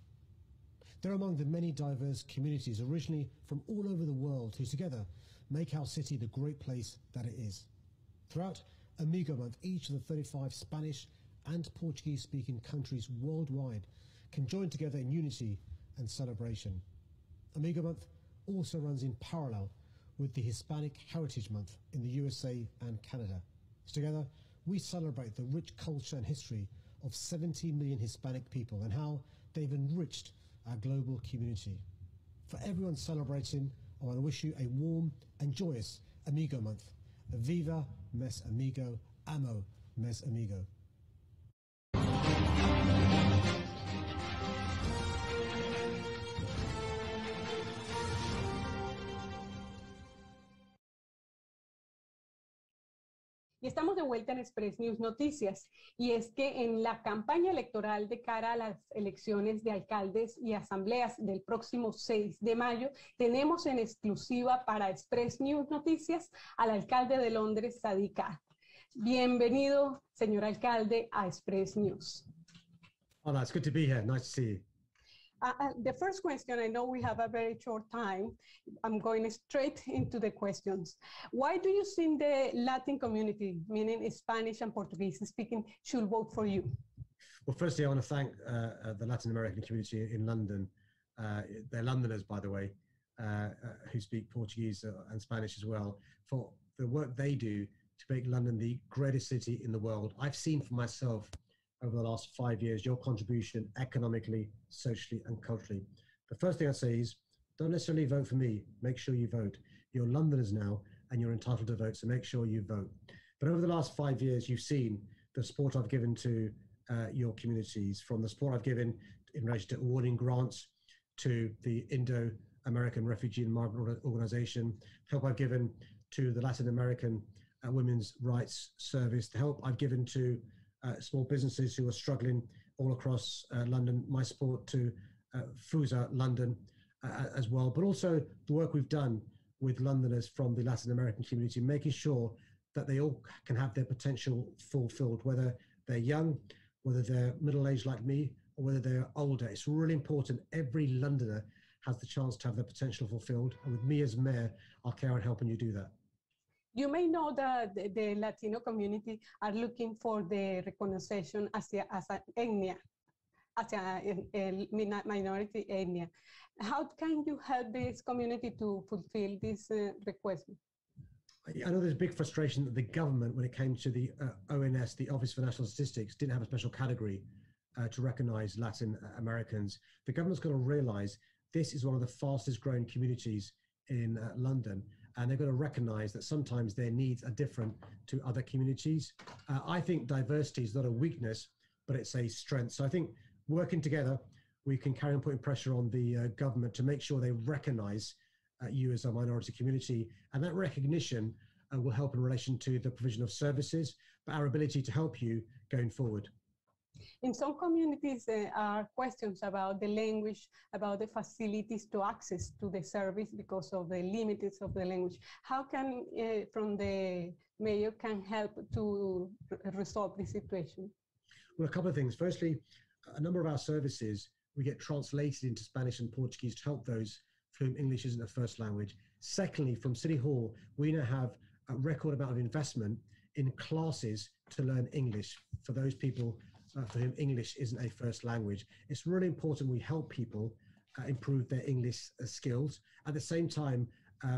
They're among the many diverse communities originally from all over the world who together make our city the great place that it is. Throughout Amigo Month, each of the 35 Spanish and Portuguese-speaking countries worldwide can join together in unity and celebration. Amigo Month also runs in parallel with the Hispanic Heritage Month in the USA and Canada. Together, we celebrate the rich culture and history of 70 million Hispanic people and how they've enriched our global community. For everyone celebrating, I want to wish you a warm and joyous Amigo Month. Viva mes amigo, amo mes amigo. Y estamos de vuelta en Express News Noticias, y es que en la campaña electoral de cara a las elecciones de alcaldes y asambleas del próximo 6 de mayo, tenemos en exclusiva para Express News Noticias al alcalde de Londres, Sadiq Khan. Bienvenido, señor alcalde, a Express News. Hola, it's good to be here. Nice to see you. The first question, I know we have a very short time. I'm going straight into the questions. Why do you think the Latin community, meaning Spanish and Portuguese speaking, should vote for you? Well, firstly, I want to thank the Latin American community in London. They're Londoners, by the way, who speak Portuguese and Spanish as well, for the work they do to make London the greatest city in the world. I've seen for myself over the last 5 years your contribution economically, socially and culturally. The first thing I'd say is don't necessarily vote for me. Make sure you vote. You're Londoners now and you're entitled to vote, so make sure you vote. But over the last 5 years, you've seen the support I've given to your communities, from the support I've given in relation to awarding grants to the Indo-American Refugee and Migrant Organization, help I've given to the Latin American Women's Rights Service, the help I've given to small businesses who are struggling all across London, my support to FUSA London as well, but also the work we've done with Londoners from the Latin American community, making sure that they all can have their potential fulfilled, whether they're young, whether they're middle-aged like me, or whether they're older. It's really important every Londoner has the chance to have their potential fulfilled, and with me as mayor, I'll care on helping you do that. You may know that the Latino community are looking for the recognition as an ethnia, as a minority ethnia. How can you help this community to fulfill this request? I know there's big frustration that the government, when it came to the ONS, the Office for National Statistics, didn't have a special category to recognize Latin Americans. The government's got to realize this is one of the fastest growing communities in London, and they've got to recognize that sometimes their needs are different to other communities. I think diversity is not a weakness, but it's a strength. So I think working together, we can carry on putting pressure on the government to make sure they recognize you as a minority community, and that recognition will help in relation to the provision of services, but our ability to help you going forward. In some communities, there are questions about the language, about the facilities to access to the service because of the limits of the language. How can, from the mayor, can help to resolve this situation? Well, a couple of things. Firstly, a number of our services, we get translated into Spanish and Portuguese to help those for whom English isn't a first language. Secondly, from City Hall, we now have a record amount of investment in classes to learn English for those people for whom English isn't a first language. It's really important we help people improve their English skills. At the same time,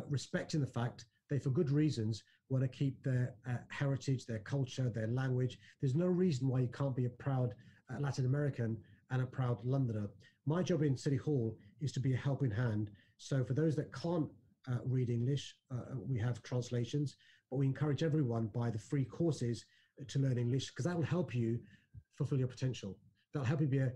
respecting the fact they, for good reasons, want to keep their heritage, their culture, their language. There's no reason why you can't be a proud Latin American and a proud Londoner. My job in City Hall is to be a helping hand. So for those that can't read English, we have translations, but we encourage everyone by the free courses to learn English, because that will help you fulfill your potential. That'll help you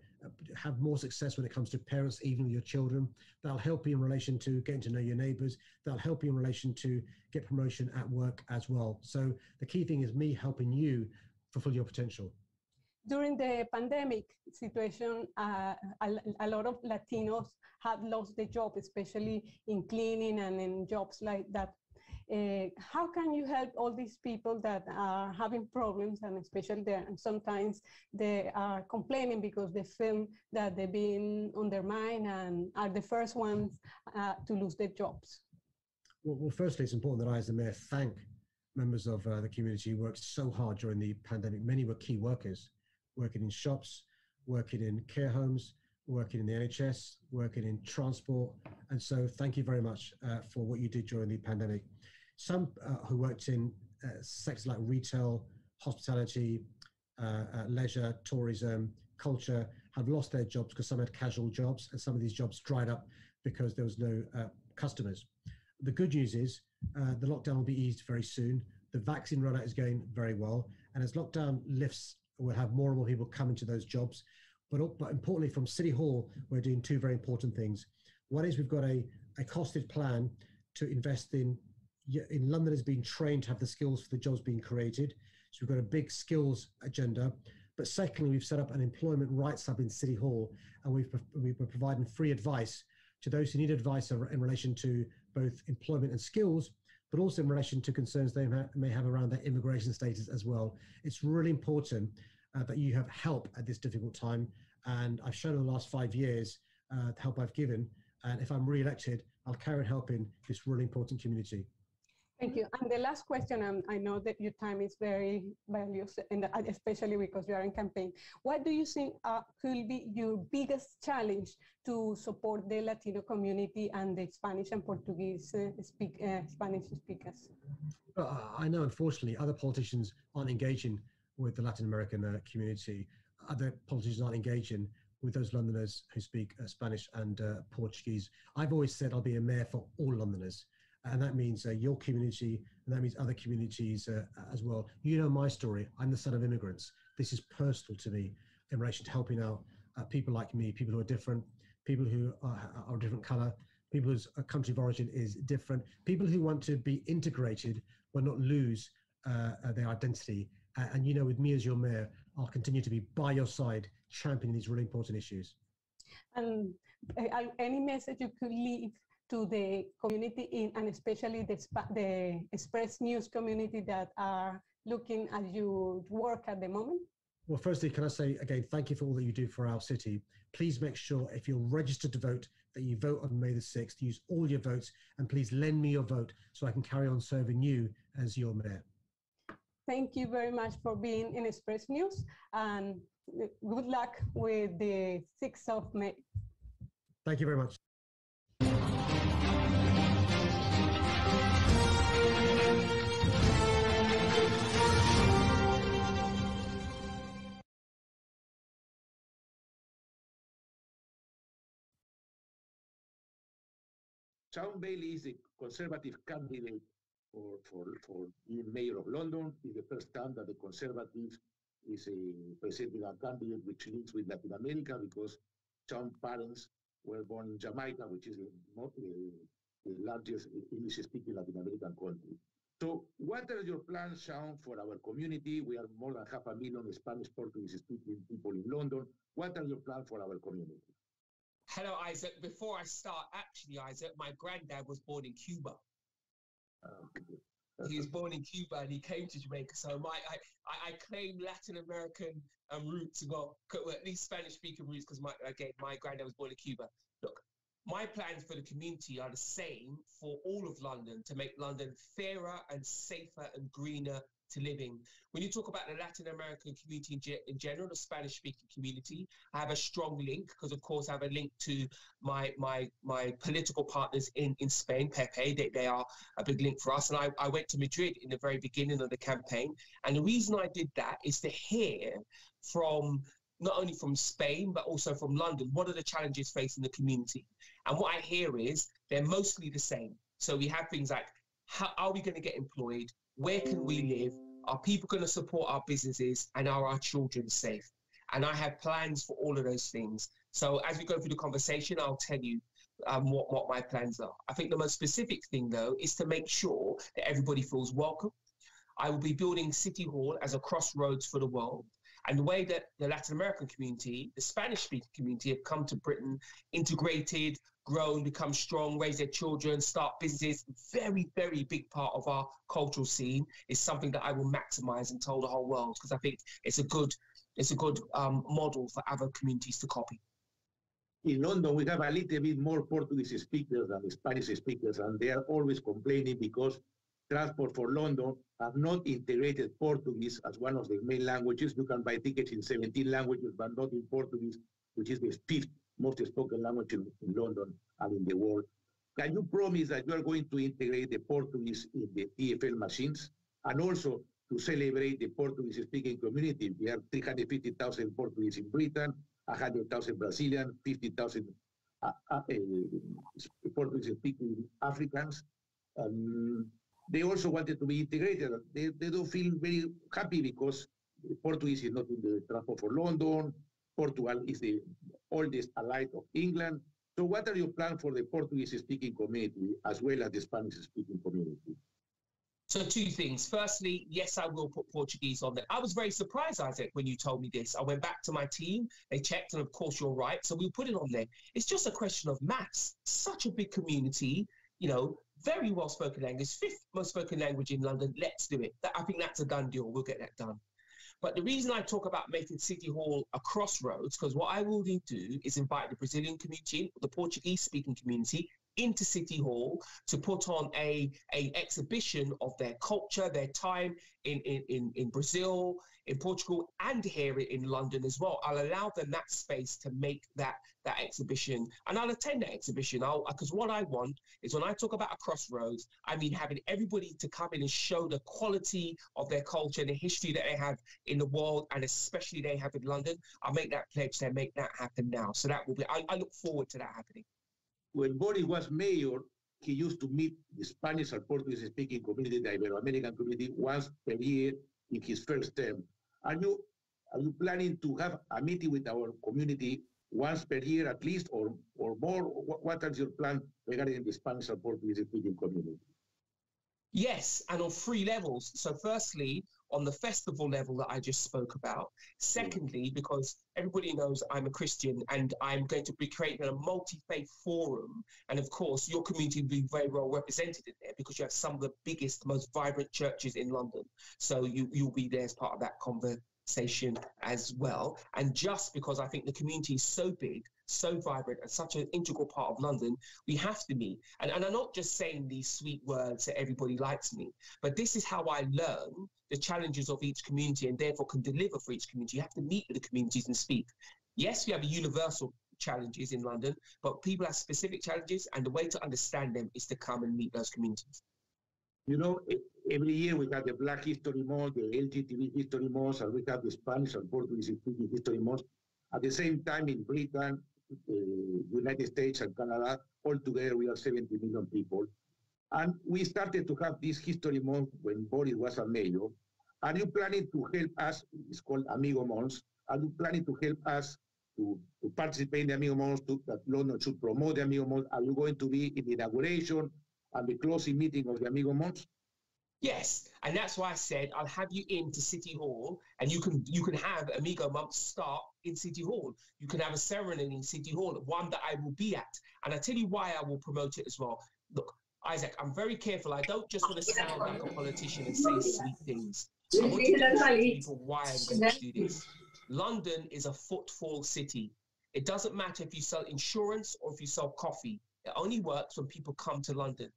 have more success when it comes to parents, even with your children. That'll help you in relation to getting to know your neighbors. That'll help you in relation to get promotion at work as well. So the key thing is me helping you fulfill your potential. During the pandemic situation, a lot of Latinos have lost their job, especially in cleaning and in jobs like that. How can you help all these people that are having problems, and especially there, and sometimes they are complaining because they feel that they've been undermined and are the first ones to lose their jobs? Well, firstly, it's important that I, as the mayor, thank members of the community who worked so hard during the pandemic. Many were key workers, working in shops, working in care homes, working in the NHS, working in transport. And so thank you very much for what you did during the pandemic. Some who worked in sectors like retail, hospitality, leisure, tourism, culture, have lost their jobs because some had casual jobs, and some of these jobs dried up because there was no customers. The good news is the lockdown will be eased very soon. The vaccine rollout is going very well. And as lockdown lifts, we'll have more and more people come into those jobs. But importantly, from City Hall, we're doing two very important things. One is we've got a costed plan to invest in Londoners being trained to have the skills for the jobs being created. So we've got a big skills agenda. But secondly, we've set up an employment rights hub in City Hall, and we've been providing free advice to those who need advice in relation to both employment and skills, but also in relation to concerns they may have around their immigration status as well. It's really important that you have help at this difficult time. And I've shown in the last 5 years the help I've given. And if I'm re-elected, I'll carry on helping this really important community. Thank you. And the last question, I know that your time is very valuable, and especially because you are in campaign. What do you think could be your biggest challenge to support the Latino community and the Spanish and Portuguese Spanish speakers? I know, unfortunately, other politicians aren't engaging with the Latin American community. Other politicians aren't engaging with those Londoners who speak Spanish and Portuguese. I've always said I'll be a mayor for all Londoners. And that means your community, and that means other communities as well. You know my story. I'm the son of immigrants. This is personal to me in relation to helping out people like me, people who are different, people who are a different color, people whose country of origin is different, people who want to be integrated but not lose their identity. And you know, with me as your mayor, I'll continue to be by your side, championing these really important issues. And any message you could leave to the community and especially the Express News community that are looking at your work at the moment? Well, firstly, can I say again, thank you for all that you do for our city. Please make sure if you're registered to vote that you vote on May the 6th, use all your votes, and please lend me your vote so I can carry on serving you as your mayor. Thank you very much for being in Express News, and good luck with the 6th of May. Thank you very much. Sean Bailey is the Conservative candidate for being mayor of London. It's the first time that the Conservative is presenting a candidate which links with Latin America, because Sean's parents were born in Jamaica, which is the largest English-speaking Latin American country. So what are your plans, Sean, for our community? We are more than 500,000 Spanish Portuguese-speaking people in London. What are your plans for our community? Hello, Isaac. Before I start, actually, Isaac, my granddad was born in Cuba. He was born in Cuba and he came to Jamaica. So I claim Latin American roots, well, at least Spanish-speaking roots, because my granddad was born in Cuba. Look, my plans for the community are the same for all of London, to make London fairer and safer and greener to live in. When you talk about the Latin American community in general, the Spanish-speaking community, I have a strong link, because of course I have a link to my political partners in Spain, Pepe. They are a big link for us. And I went to Madrid in the very beginning of the campaign. And the reason I did that is to hear from not only from Spain, but also from London, what are the challenges facing the community? And what I hear is they're mostly the same. So we have things like, how are we going to get employed? Where can we live? Are people going to support our businesses? And are our children safe? And I have plans for all of those things. So as we go through the conversation, I'll tell you what my plans are. I think the most specific thing, though, is to make sure that everybody feels welcome. I will be building City Hall as a crossroads for the world. And the way that the Latin American community, the Spanish-speaking community, have come to Britain, integrated, grown, become strong, raise their children, start businesses, very, very big part of our cultural scene, is something that I will maximize and tell the whole world, because I think it's a good model for other communities to copy. In London, we have a little bit more Portuguese speakers than Spanish speakers, and they are always complaining because Transport for London have not integrated Portuguese as one of the main languages. You can buy tickets in 17 languages, but not in Portuguese, which is the 5th most spoken language in London and in the world. Can you promise that you are going to integrate the Portuguese in the TFL machines, and also to celebrate the Portuguese-speaking community? We have 350,000 Portuguese in Britain, 100,000 Brazilian, 50,000 Portuguese-speaking Africans. They also wanted to be integrated. They don't feel very happy because Portuguese is not in the Transport for London. Portugal is the oldest ally of England. So what are your plans for the Portuguese-speaking community as well as the Spanish-speaking community? So two things. Firstly, yes, I will put Portuguese on there. I was very surprised, Isaac, when you told me this. I went back to my team, they checked, and of course you're right. So we'll put it on there. It's just a question of maths. Such a big community, very well-spoken language, 5th most spoken language in London. Let's do it. I think that's a done deal. We'll get that done. But the reason I talk about making City Hall a crossroads, because what I will do is invite the Brazilian community, the Portuguese-speaking community, into City Hall to put on a exhibition of their culture, their time in Brazil, in Portugal, and here in London as well. I'll allow them that space to make that exhibition, and I'll attend that exhibition. Because what I want is, when I talk about a crossroads, I mean having everybody to come in and show the quality of their culture and the history that they have in the world, and especially they have in London. I'll make that pledge to make that happen now. So that will be, I look forward to that happening. When Boris was mayor, he used to meet the Spanish and Portuguese-speaking community, the Ibero-American community, once per year in his first term. Are you planning to have a meeting with our community once per year at least, or more? What is your plan regarding the Spanish and Portuguese-speaking community? Yes, and on 3 levels. So firstly, on the festival level that I just spoke about. Secondly, because everybody knows I'm a Christian, and I'm going to be creating a multi-faith forum. And of course, your community will be very well represented in there, because you have some of the biggest, most vibrant churches in London. So you'll be there as part of that conversation as well. And just because I think the community is so big, so vibrant, and such an integral part of London, we have to meet. And I'm not just saying these sweet words that everybody likes me, but this is how I learn the challenges of each community, and therefore can deliver for each community. You have to meet with the communities and speak. Yes, we have universal challenges in London, but people have specific challenges, and the way to understand them is to come and meet those communities. Every year we have the Black History Month, the LGBT History Month, and we have the Spanish and Portuguese History Month. At the same time, in Britain, United States and Canada. Altogether, we are 70 million people. And we started to have this History Month when Boris was a mayor. Are you planning to help us? It's called Amigo Months. Are you planning to help us to participate in the Amigo Months, that London should promote the Amigo Months? Are you going to be in the inauguration and the closing meeting of the Amigo Months? Yes, and that's why I said I'll have you into City Hall, and you can have Amigo Month start in City Hall. You can have a ceremony in City Hall, one that I will be at. And I tell you why I will promote it as well. Look, Isaac, I'm very careful. I don't just want to sound like a politician and say sweet things. I want to tell people why I'm going to do this. London is a footfall city. It doesn't matter if you sell insurance or if you sell coffee. It only works when people come to London.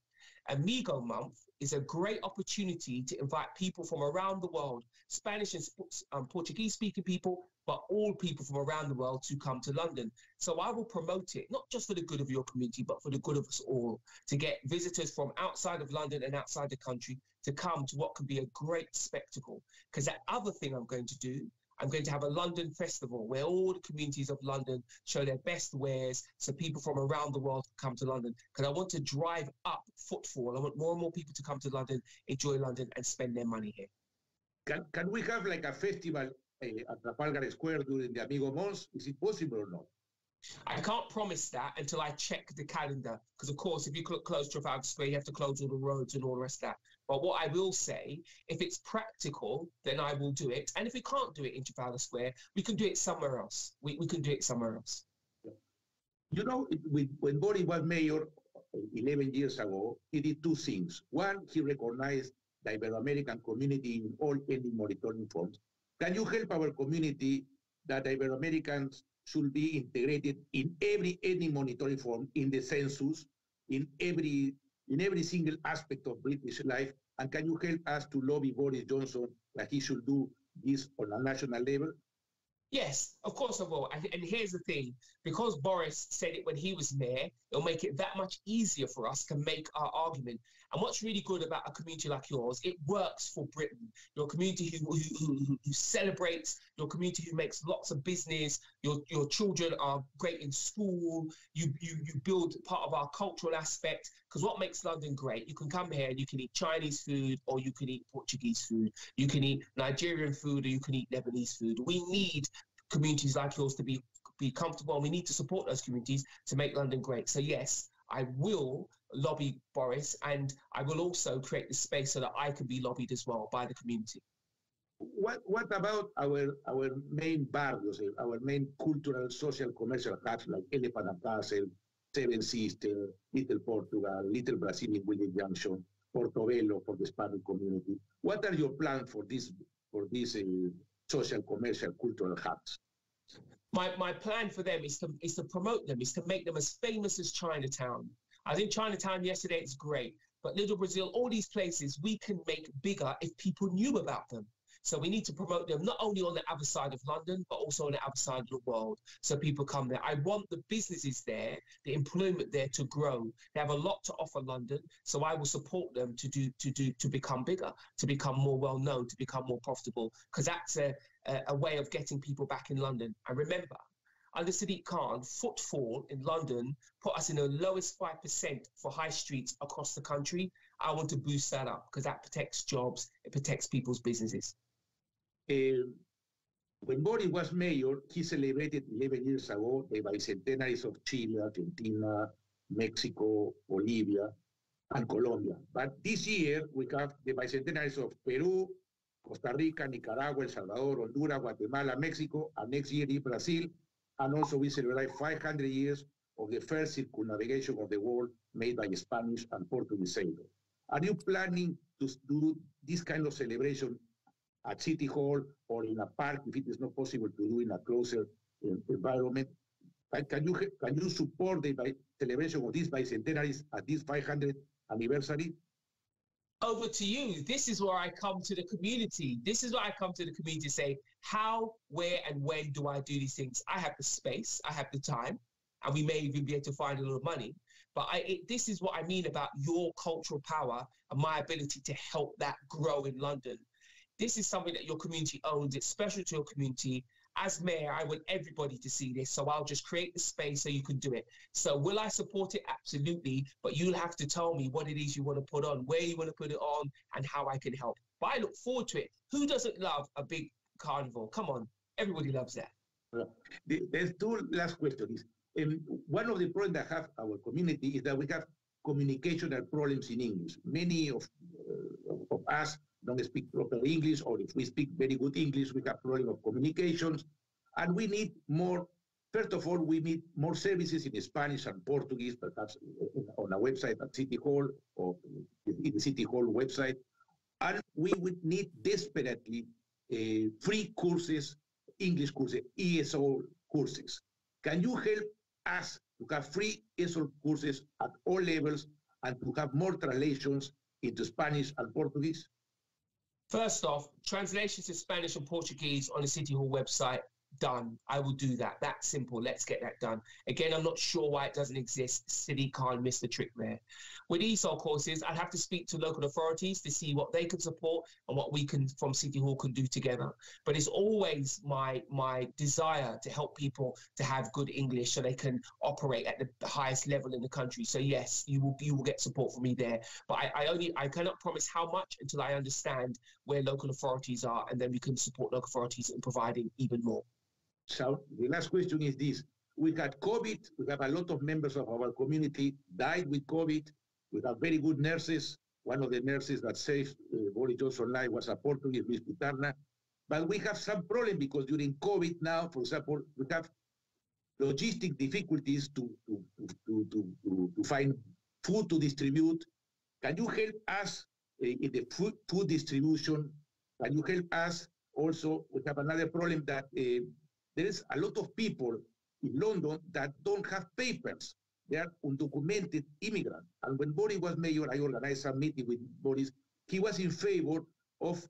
Amigo Month is a great opportunity to invite people from around the world, Spanish and Portuguese speaking people, but all people from around the world to come to London. So I will promote it, not just for the good of your community, but for the good of us all, to get visitors from outside of London and outside the country to come to what can be a great spectacle. Because that other thing I'm going to do, I'm going to have a London festival where all the communities of London show their best wares so people from around the world come to London. Because I want to drive up footfall. I want more and more people to come to London, enjoy London, and spend their money here. Can we have like a festival at Trafalgar Square during the Amigo Months? Is it possible or not? I can't promise that until I check the calendar. Because, of course, if you close Trafalgar Square, you have to close all the roads and all the rest of that. But what I will say, if it's practical, then I will do it. And if we can't do it in Trafalgar Square, we can do it somewhere else. We can do it somewhere else. You know, when Boris was mayor 11 years ago, he did two things. One, he recognized the Ibero-American community in all ethnic monitoring forms. Can you help our community that Ibero-Americans should be integrated in every ethnic monitoring form, in the census, in every single aspect of British life? And can you help us to lobby Boris Johnson that he should do this on a national level? Yes, of course I will. And here's the thing, because Boris said it when he was mayor, it'll make it that much easier for us to make our argument. And what's really good about a community like yours, it works for Britain. Your community who celebrates, your community who makes lots of business, your children are great in school, you build part of our cultural aspect. Because what makes London great, you can come here and you can eat Chinese food or you can eat Portuguese food. You can eat Nigerian food or you can eat Lebanese food. We need communities like yours to be comfortable, and we need to support those communities to make London great. So yes, I will lobby Boris, and I will also create the space so that I can be lobbied as well by the community. What about our main barrios, our main cultural, social, commercial hubs like Elephant and Castle, Seven Sisters, Little Portugal, Little Brazil in William Junction, Portobello for the Spanish community? What are your plans for these social, commercial, cultural hubs? My plan for them is to promote them, is to make them as famous as Chinatown. I think Chinatown yesterday is great, but Little Brazil, all these places we can make bigger if people knew about them. So we need to promote them not only on the other side of London, but also on the other side of the world, so people come there. I want the businesses there, the employment there to grow. They have a lot to offer London, so I will support them to become bigger, to become more well known, to become more profitable, because that's a way of getting people back in London. And remember, under Sadiq Khan, footfall in London put us in the lowest 5% for high streets across the country. I want to boost that up because that protects jobs, it protects people's businesses. When Boris was mayor, he celebrated 11 years ago the bicentenaries of Chile, Argentina, Mexico, Bolivia, and Colombia. But this year, we have the bicentenaries of Peru, Costa Rica, Nicaragua, El Salvador, Honduras, Guatemala, Mexico, and next year in Brazil. And also we celebrate 500 years of the first circumnavigation of the world made by Spanish and Portuguese sailors. Are you planning to do this kind of celebration at City Hall or in a park if it is not possible to do in a closer environment? Can you support the celebration of these bicentenaries at this 500th anniversary? Over to you. This is where I come to the community. This is where I come to the community to say, how, where, and when do I do these things? I have the space, I have the time, and we may even be able to find a little money. But this is what I mean about your cultural power and my ability to help that grow in London. This is something that your community owns. It's special to your community. As mayor, I want everybody to see this, so I'll just create the space so you can do it. So will I support it? Absolutely, but you'll have to tell me what it is you want to put on, where you want to put it on, and how I can help. But I look forward to it. Who doesn't love a big carnival? Come on, everybody loves that. There's two last questions. One of the problems that have our community is that we have communicational problems in English. Many of us don't speak proper English, or if we speak very good English, we have problem of communications, and we need more. First of all, we need more services in Spanish and Portuguese, perhaps on a website at City Hall or in the City Hall website, and we would need desperately free courses, English courses, ESL courses. Can you help us to have free ESL courses at all levels and to have more translations into Spanish and Portuguese? First off, translations to Spanish and Portuguese on the City Hall website, done. I will do that. That's simple. Let's get that done. Again, I'm not sure why it doesn't exist. City can't miss the trick there. With ESOL courses, I'd have to speak to local authorities to see what they can support and what we can, from City Hall, can do together. But it's always my desire to help people to have good English so they can operate at the highest level in the country. So yes, you will get support from me there. But I cannot promise how much until I understand where local authorities are, and then we can support local authorities in providing even more. So the last question is this. We had COVID. We have a lot of members of our community died with COVID. We have very good nurses. One of the nurses that saved Boris Johnson's life was a Portuguese, Luis Pitarna. But we have some problem because during COVID now, for example, we have logistic difficulties to find food to distribute. Can you help us in the food distribution? Can you help us also? We have another problem that there is a lot of people in London that don't have papers. They are undocumented immigrants. And when Boris was mayor, I organized a meeting with Boris. He was in favor of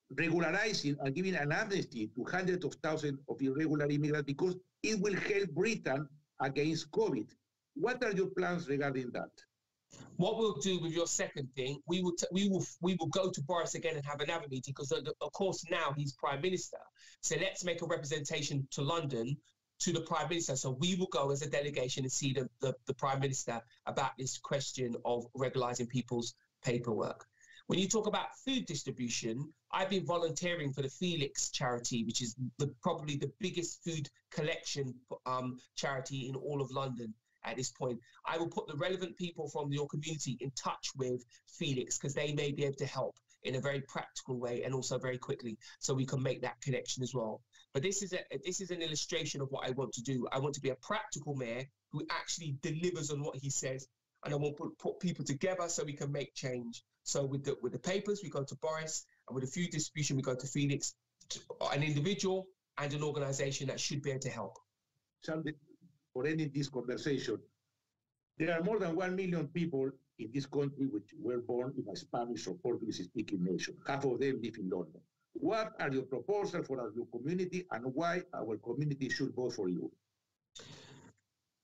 regularizing and giving an amnesty to hundreds of thousands of irregular immigrants because it will help Britain against COVID. What are your plans regarding that? What we'll do with your second thing, we will go to Boris again and have another meeting because, of course, now he's Prime Minister. So let's make a representation to London, to the Prime Minister. So we will go as a delegation and see the Prime Minister about this question of regularising people's paperwork. When you talk about food distribution, I've been volunteering for the Felix charity, which is probably the biggest food collection charity in all of London. At this point, I will put the relevant people from your community in touch with Felix because they may be able to help in a very practical way and also very quickly, so we can make that connection as well. But this is an illustration of what I want to do. I want to be a practical mayor who actually delivers on what he says, and I want to put people together so we can make change. So with the papers, we go to Boris, and with the food distribution, we go to Felix, an individual and an organisation that should be able to help. For ending this conversation, there are more than 1 million people in this country which were born in a Spanish or Portuguese-speaking nation. Half of them live in London. What are your proposals for our community and why our community should vote for you?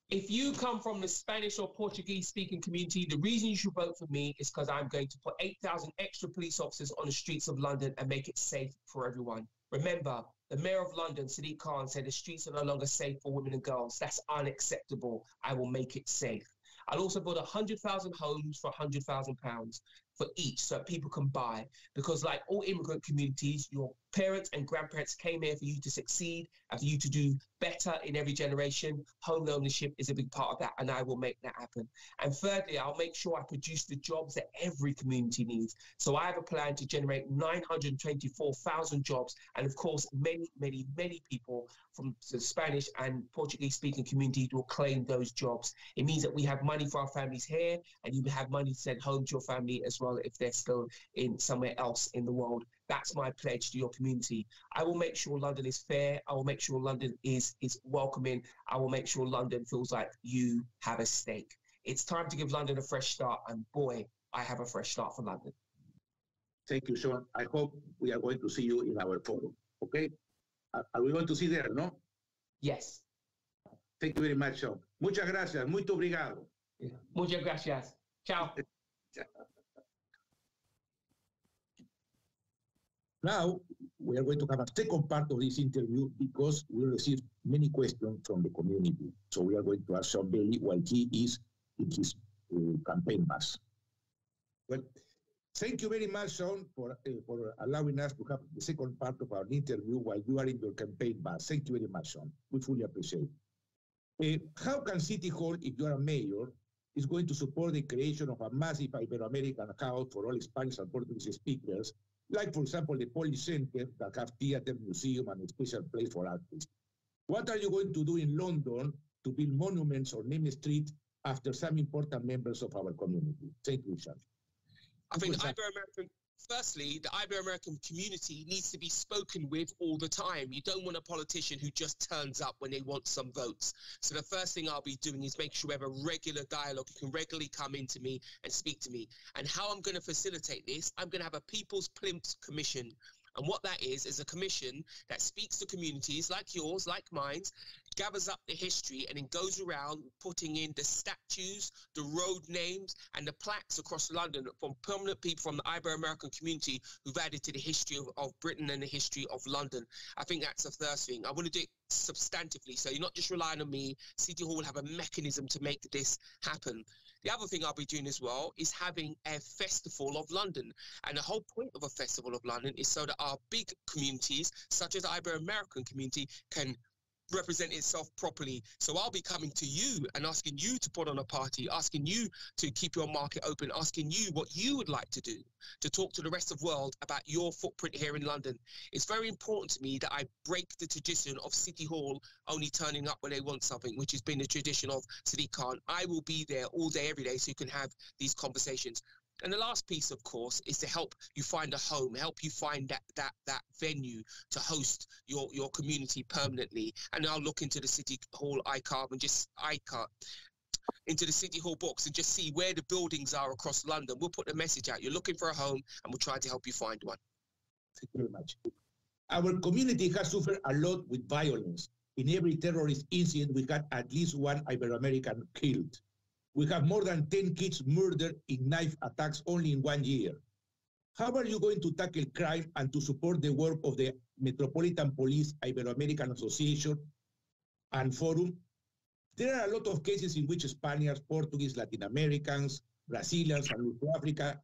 If you come from the Spanish or Portuguese-speaking community, the reason you should vote for me is because I'm going to put 8,000 extra police officers on the streets of London and make it safe for everyone. Remember, the Mayor of London, Sadiq Khan, said the streets are no longer safe for women and girls. That's unacceptable. I will make it safe. I'll also build 100,000 homes for £100,000 for each so that people can buy. Because like all immigrant communities, your parents and grandparents came here for you to succeed and for you to do better in every generation. Home ownership is a big part of that, and I will make that happen. And thirdly, I'll make sure I produce the jobs that every community needs. So I have a plan to generate 924,000 jobs. And of course, many, many, many people from the Spanish and Portuguese-speaking community will claim those jobs. It means that we have money for our families here, and you have money to send home to your family as well if they're still in somewhere else in the world. That's my pledge to your community. I will make sure London is fair. I will make sure London is welcoming. I will make sure London feels like you have a stake. It's time to give London a fresh start, and boy, I have a fresh start for London. Thank you, Sean. I hope we are going to see you in our forum, okay? Are we going to see there, no? Yes. Thank you very much, Sean. Muchas gracias. Muito obrigado. Muchas gracias. Ciao. Now, we are going to have a second part of this interview because we received many questions from the community. So we are going to ask Sean Bailey while he is in his campaign bus. Well, thank you very much, Sean, for allowing us to have the second part of our interview while you are in your campaign bus. Thank you very much, Sean. We fully appreciate it. How can City Hall, if you are a mayor, is going to support the creation of a massive Ibero-American house for all Spanish and Portuguese speakers, like, for example, the Polish Center that have theater, museum, and a special place for artists? What are you going to do in London to build monuments or name streets after some important members of our community? Thank you, Sean. I think the Ibero-American, firstly, the Ibero-American community needs to be spoken with all the time. You don't want a politician who just turns up when they want some votes. So the first thing I'll be doing is make sure we have a regular dialogue. You can regularly come into me and speak to me. And how I'm going to facilitate this, I'm going to have a People's Plimps Commission. And what that is a commission that speaks to communities like yours, like mine, gathers up the history and then goes around putting in the statues, the road names and the plaques across London from permanent people from the Ibero-American community who've added to the history of Britain and the history of London. I think that's the first thing. I want to do it substantively, so you're not just relying on me. City Hall will have a mechanism to make this happen. The other thing I'll be doing as well is having a Festival of London. And the whole point of a Festival of London is so that our big communities, such as the Ibero-American community, can represent itself properly. So I'll be coming to you and asking you to put on a party, asking you to keep your market open, asking you what you would like to do to talk to the rest of the world about your footprint here in London. It's very important to me that I break the tradition of City Hall only turning up when they want something, which has been the tradition of Sadiq Khan. I will be there all day, every day, so you can have these conversations. And the last piece, of course, is to help you find a home, help you find that venue to host your community permanently. And I'll look into the City Hall iCarve and just into the City Hall books and just see where the buildings are across London. We'll put the message out. You're looking for a home, and we'll try to help you find one. Thank you very much. Our community has suffered a lot with violence. In every terrorist incident, we had at least one Ibero-American killed. We have more than 10 kids murdered in knife attacks only in 1 year. How are you going to tackle crime and to support the work of the Metropolitan Police Ibero-American Association and Forum? There are a lot of cases in which Spaniards, Portuguese, Latin Americans, Brazilians, and South Africa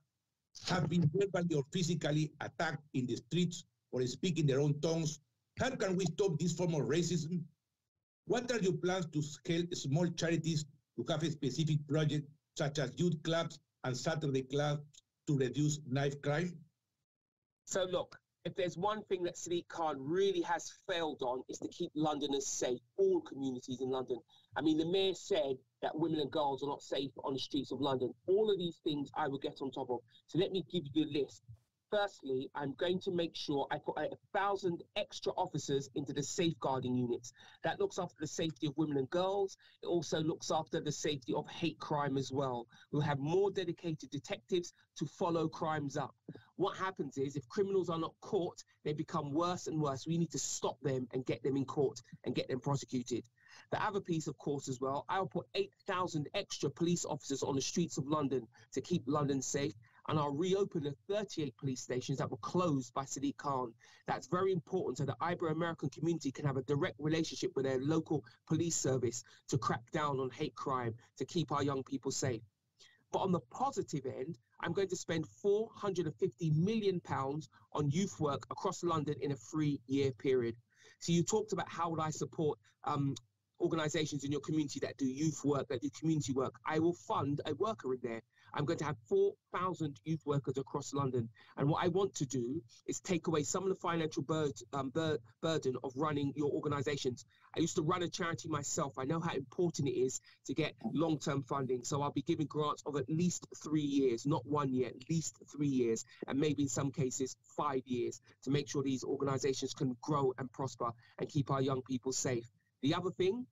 have been verbally or physically attacked in the streets or speaking their own tongues. How can we stop this form of racism? What are your plans to scale small charities to have a specific project such as youth clubs and Saturday clubs to reduce knife crime? So look, if there's one thing that Sadiq Khan really has failed on, is to keep Londoners safe, all communities in London. I mean, the mayor said that women and girls are not safe on the streets of London. All of these things I will get on top of. So let me give you the list. Firstly, I'm going to make sure I put 1,000 extra officers into the safeguarding units. That looks after the safety of women and girls. It also looks after the safety of hate crime as well. We'll have more dedicated detectives to follow crimes up. What happens is, if criminals are not caught, they become worse and worse. We need to stop them and get them in court and get them prosecuted. The other piece, of course, as well, I'll put 8,000 extra police officers on the streets of London to keep London safe. And I'll reopen the 38 police stations that were closed by Sadiq Khan. That's very important so the Ibero-American community can have a direct relationship with their local police service to crack down on hate crime, to keep our young people safe. But on the positive end, I'm going to spend £450 million on youth work across London in a 3-year period. So you talked about how would I support organisations in your community that do youth work, that do community work. I will fund a worker in there. I'm going to have 4,000 youth workers across London. And what I want to do is take away some of the financial burden of running your organisations. I used to run a charity myself. I know how important it is to get long-term funding. So I'll be giving grants of at least 3 years, not 1 year, at least 3 years, and maybe in some cases 5 years, to make sure these organisations can grow and prosper and keep our young people safe. The other thing,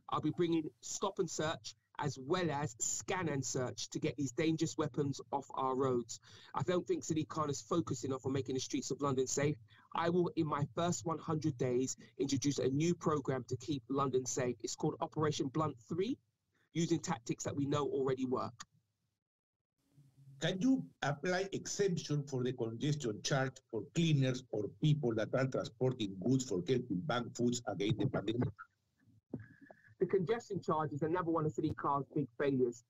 I'll be bringing stop and search as well as scan and search to get these dangerous weapons off our roads. I don't think Sadiq Khan is focused enough on making the streets of London safe. I will, in my first 100 days, introduce a new program to keep London safe. It's called Operation Blunt 3, using tactics that we know already work. can you apply exemption for the congestion charge for cleaners or people that are transporting goods for helping bank foods against the pandemic? The congestion charge is another one of Sadiq Khan's big failures.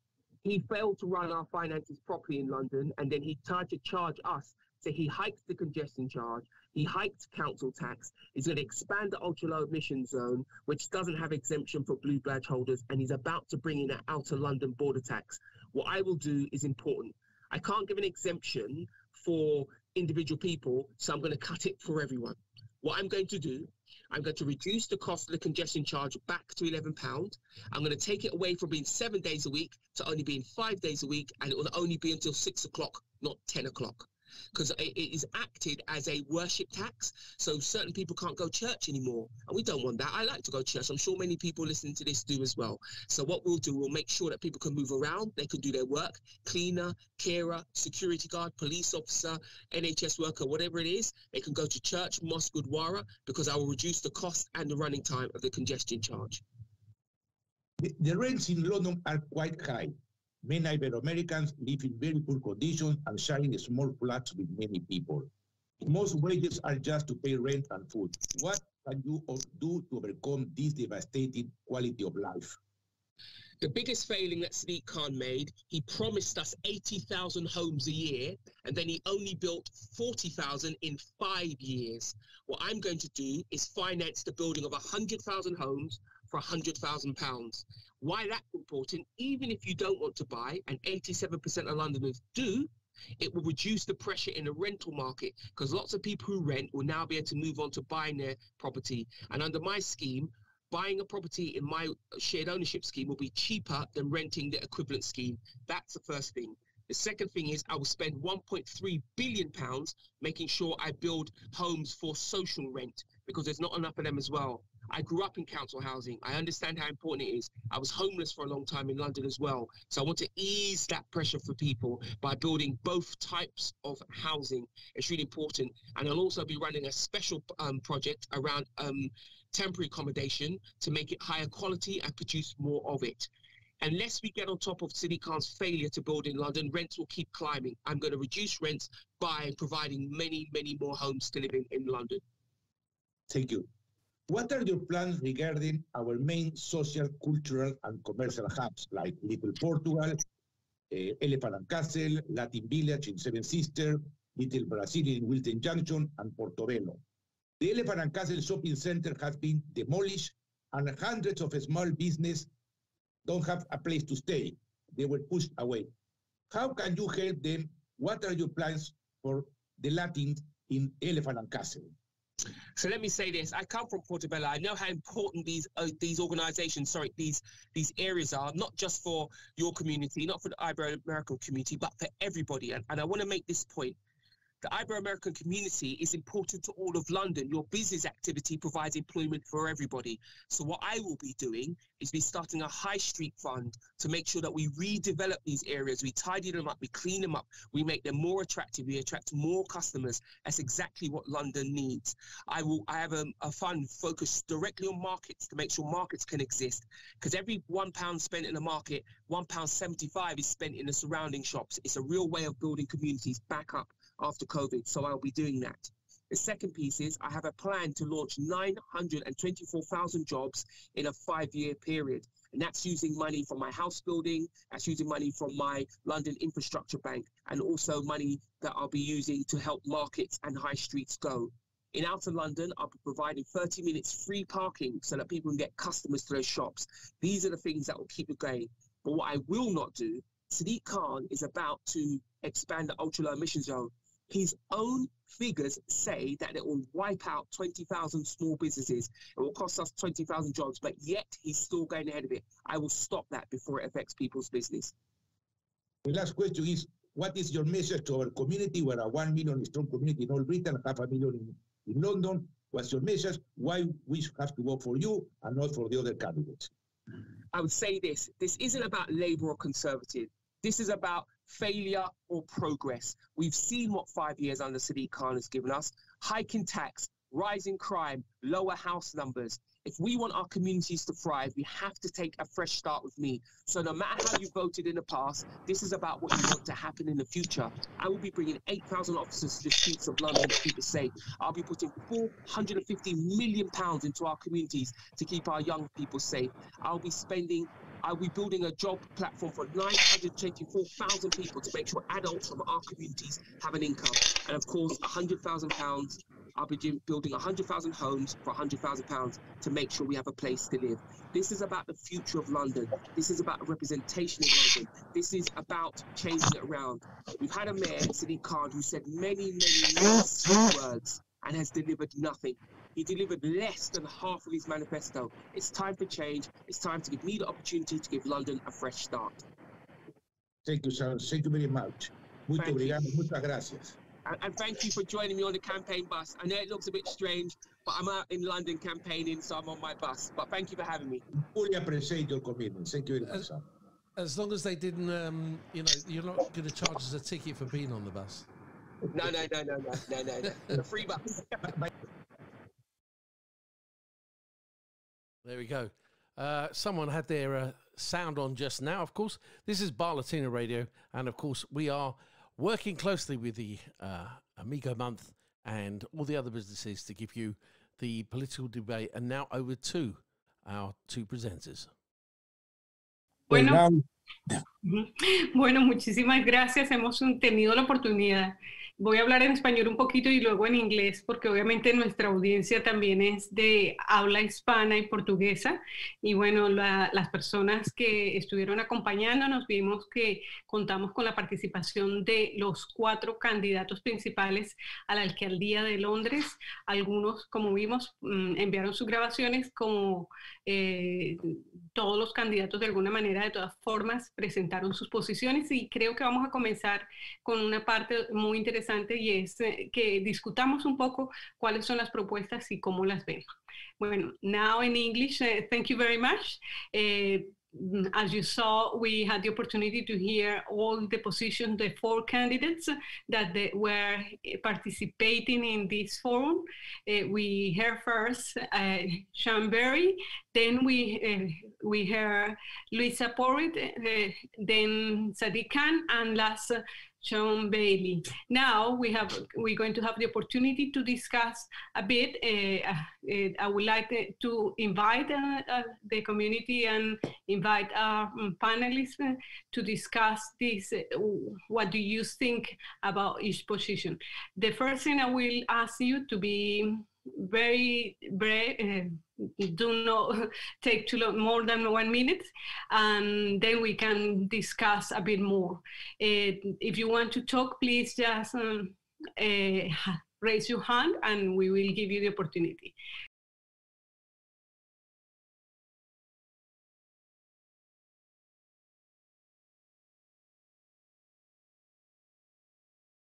He failed to run our finances properly in London, and then he tried to charge us. So he hiked the congestion charge, he hiked council tax, he's going to expand the ultra-low emission zone, which doesn't have exemption for blue badge holders, and he's about to bring in an outer London border tax. What I will do is important. I can't give an exemption for individual people, so I'm going to cut it for everyone. What I'm going to do, I'm going to reduce the cost of the congestion charge back to £11. I'm going to take it away from being 7 days a week to only being 5 days a week, and it will only be until 6 o'clock, not 10 o'clock. Because it is acted as a worship tax, so certain people can't go to church anymore, and we don't want that. I like to go to church. I'm sure many people listening to this do as well. So what we'll do, we'll make sure that people can move around, they can do their work, cleaner, carer, security guard, police officer, NHS worker, whatever it is, they can go to church, mosque, gurdwara, because I will reduce the cost and the running time of the congestion charge. The rents in London are quite high. Many Ibero-Americans live in very poor conditions and sharing small flats with many people. Most wages are just to pay rent and food. What can you do to overcome this devastating quality of life? The biggest failing that Sadiq Khan made, he promised us 80,000 homes a year, and then he only built 40,000 in 5 years. What I'm going to do is finance the building of 100,000 homes for £100,000. Why that's important, even if you don't want to buy, and 87% of Londoners do, it will reduce the pressure in the rental market, because lots of people who rent will now be able to move on to buying their property. And under my scheme, buying a property in my shared ownership scheme will be cheaper than renting the equivalent scheme. That's the first thing. The second thing is I will spend £1.3 billion making sure I build homes for social rent, because there's not enough of them as well. I grew up in council housing. I understand how important it is. I was homeless for a long time in London as well. So I want to ease that pressure for people by building both types of housing. It's really important. And I'll also be running a special project around temporary accommodation to make it higher quality and produce more of it. Unless we get on top of Sadiq Khan's failure to build in London, rents will keep climbing. I'm going to reduce rents by providing many, many more homes to live in London. Thank you. What are your plans regarding our main social, cultural, and commercial hubs like Little Portugal, Elephant and Castle, Latin Village in Seven Sisters, Little Brazil in Wilton Junction, and Portobello? The Elephant and Castle shopping center has been demolished, and hundreds of small businesses don't have a place to stay. They were pushed away. How can you help them? What are your plans for the Latins in Elephant and Castle? So let me say this. I come from Portobello. I know how important these organizations, these areas are, not just for your community, not for the Ibero-American community, but for everybody. And I want to make this point. The Ibero-American community is important to all of London. Your business activity provides employment for everybody. So what I will be doing is be starting a high street fund to make sure that we redevelop these areas, we tidy them up, we clean them up, we make them more attractive, we attract more customers. That's exactly what London needs. I have a fund focused directly on markets to make sure markets can exist, because every £1 spent in a market, £1.75 is spent in the surrounding shops. It's a real way of building communities back up after COVID, so I'll be doing that. The second piece is I have a plan to launch 924,000 jobs in a 5-year period. And that's using money from my house building, that's using money from my London Infrastructure Bank, and also money that I'll be using to help markets and high streets go. In Outer London, I'll be providing 30 minutes free parking so that people can get customers to those shops. These are the things that will keep it going. But what I will not do, Sadiq Khan is about to expand the ultra-low emission zone. His own figures say that it will wipe out 20,000 small businesses. It will cost us 20,000 jobs, but yet he's still going ahead of it. I will stop that before it affects people's business. The last question is, what is your message to our community? We're a 1 million strong community in all Britain, 500,000 in London. What's your message? Why we have to vote for you and not for the other candidates? I would say this isn't about Labour or Conservative. This is about failure or progress. We've seen what 5 years under Sadiq Khan has given us. Hiking tax, rising crime, lower house numbers. If we want our communities to thrive, we have to take a fresh start with me. So no matter how you voted in the past, this is about what you want to happen in the future. I will be bringing 8,000 officers to the streets of London to keep it safe. I'll be putting £450 million into our communities to keep our young people safe. I'll be building a job platform for 924,000 people to make sure adults from our communities have an income. And of course, £100,000. I'll be building 100,000 homes for £100,000 to make sure we have a place to live. This is about the future of London. This is about representation of London. This is about changing it around. We've had a mayor, Sadiq Khan, who said many words and has delivered nothing. He delivered less than half of his manifesto. It's time for change. It's time to give me the opportunity to give London a fresh start. Thank you, sir. Thank you very much. Muito obrigado. Muchas gracias. And thank you for joining me on the campaign bus. I know it looks a bit strange, but I'm out in London campaigning, so I'm on my bus. But thank you for having me. Fully appreciate your commitment. Thank you very much, sir. As long as they didn't, you're not going to charge us a ticket for being on the bus. No. The free bus. There we go. Someone had their sound on just now. Of course, this is Bar Latino Radio, and of course, we are working closely with the Amigo Month and all the other businesses to give you the political debate. And now over to our two presenters. Bueno, muchísimas gracias. Hemos tenido la oportunidad. Voy a hablar en español un poquito y luego en inglés, porque obviamente nuestra audiencia también es de habla hispana y portuguesa. Y bueno, las personas que estuvieron acompañándonos, vimos que contamos con la participación de los 4 candidatos principales a la alcaldía de Londres. Algunos, como vimos, enviaron sus grabaciones, como todos los candidatos de alguna manera, de todas formas, presentaron sus posiciones, y creo que vamos a comenzar con una parte muy interesante, y es que discutamos un poco cuáles son las propuestas y cómo las vemos. Bueno, now in English, thank you very much. As you saw, we had the opportunity to hear all the positions, the 4 candidates that were participating in this forum. We heard first Sean Berry, then we heard Luisa Porritt, then Sadiq Khan, and last Sean Bailey. Now we're going to have the opportunity to discuss a bit. I would like to invite the community and invite our panelists to discuss this. What do you think about each position? The first thing I will ask you to be very brave, do not take too long, more than 1 minute, and then we can discuss a bit more. If you want to talk, please just raise your hand and we will give you the opportunity.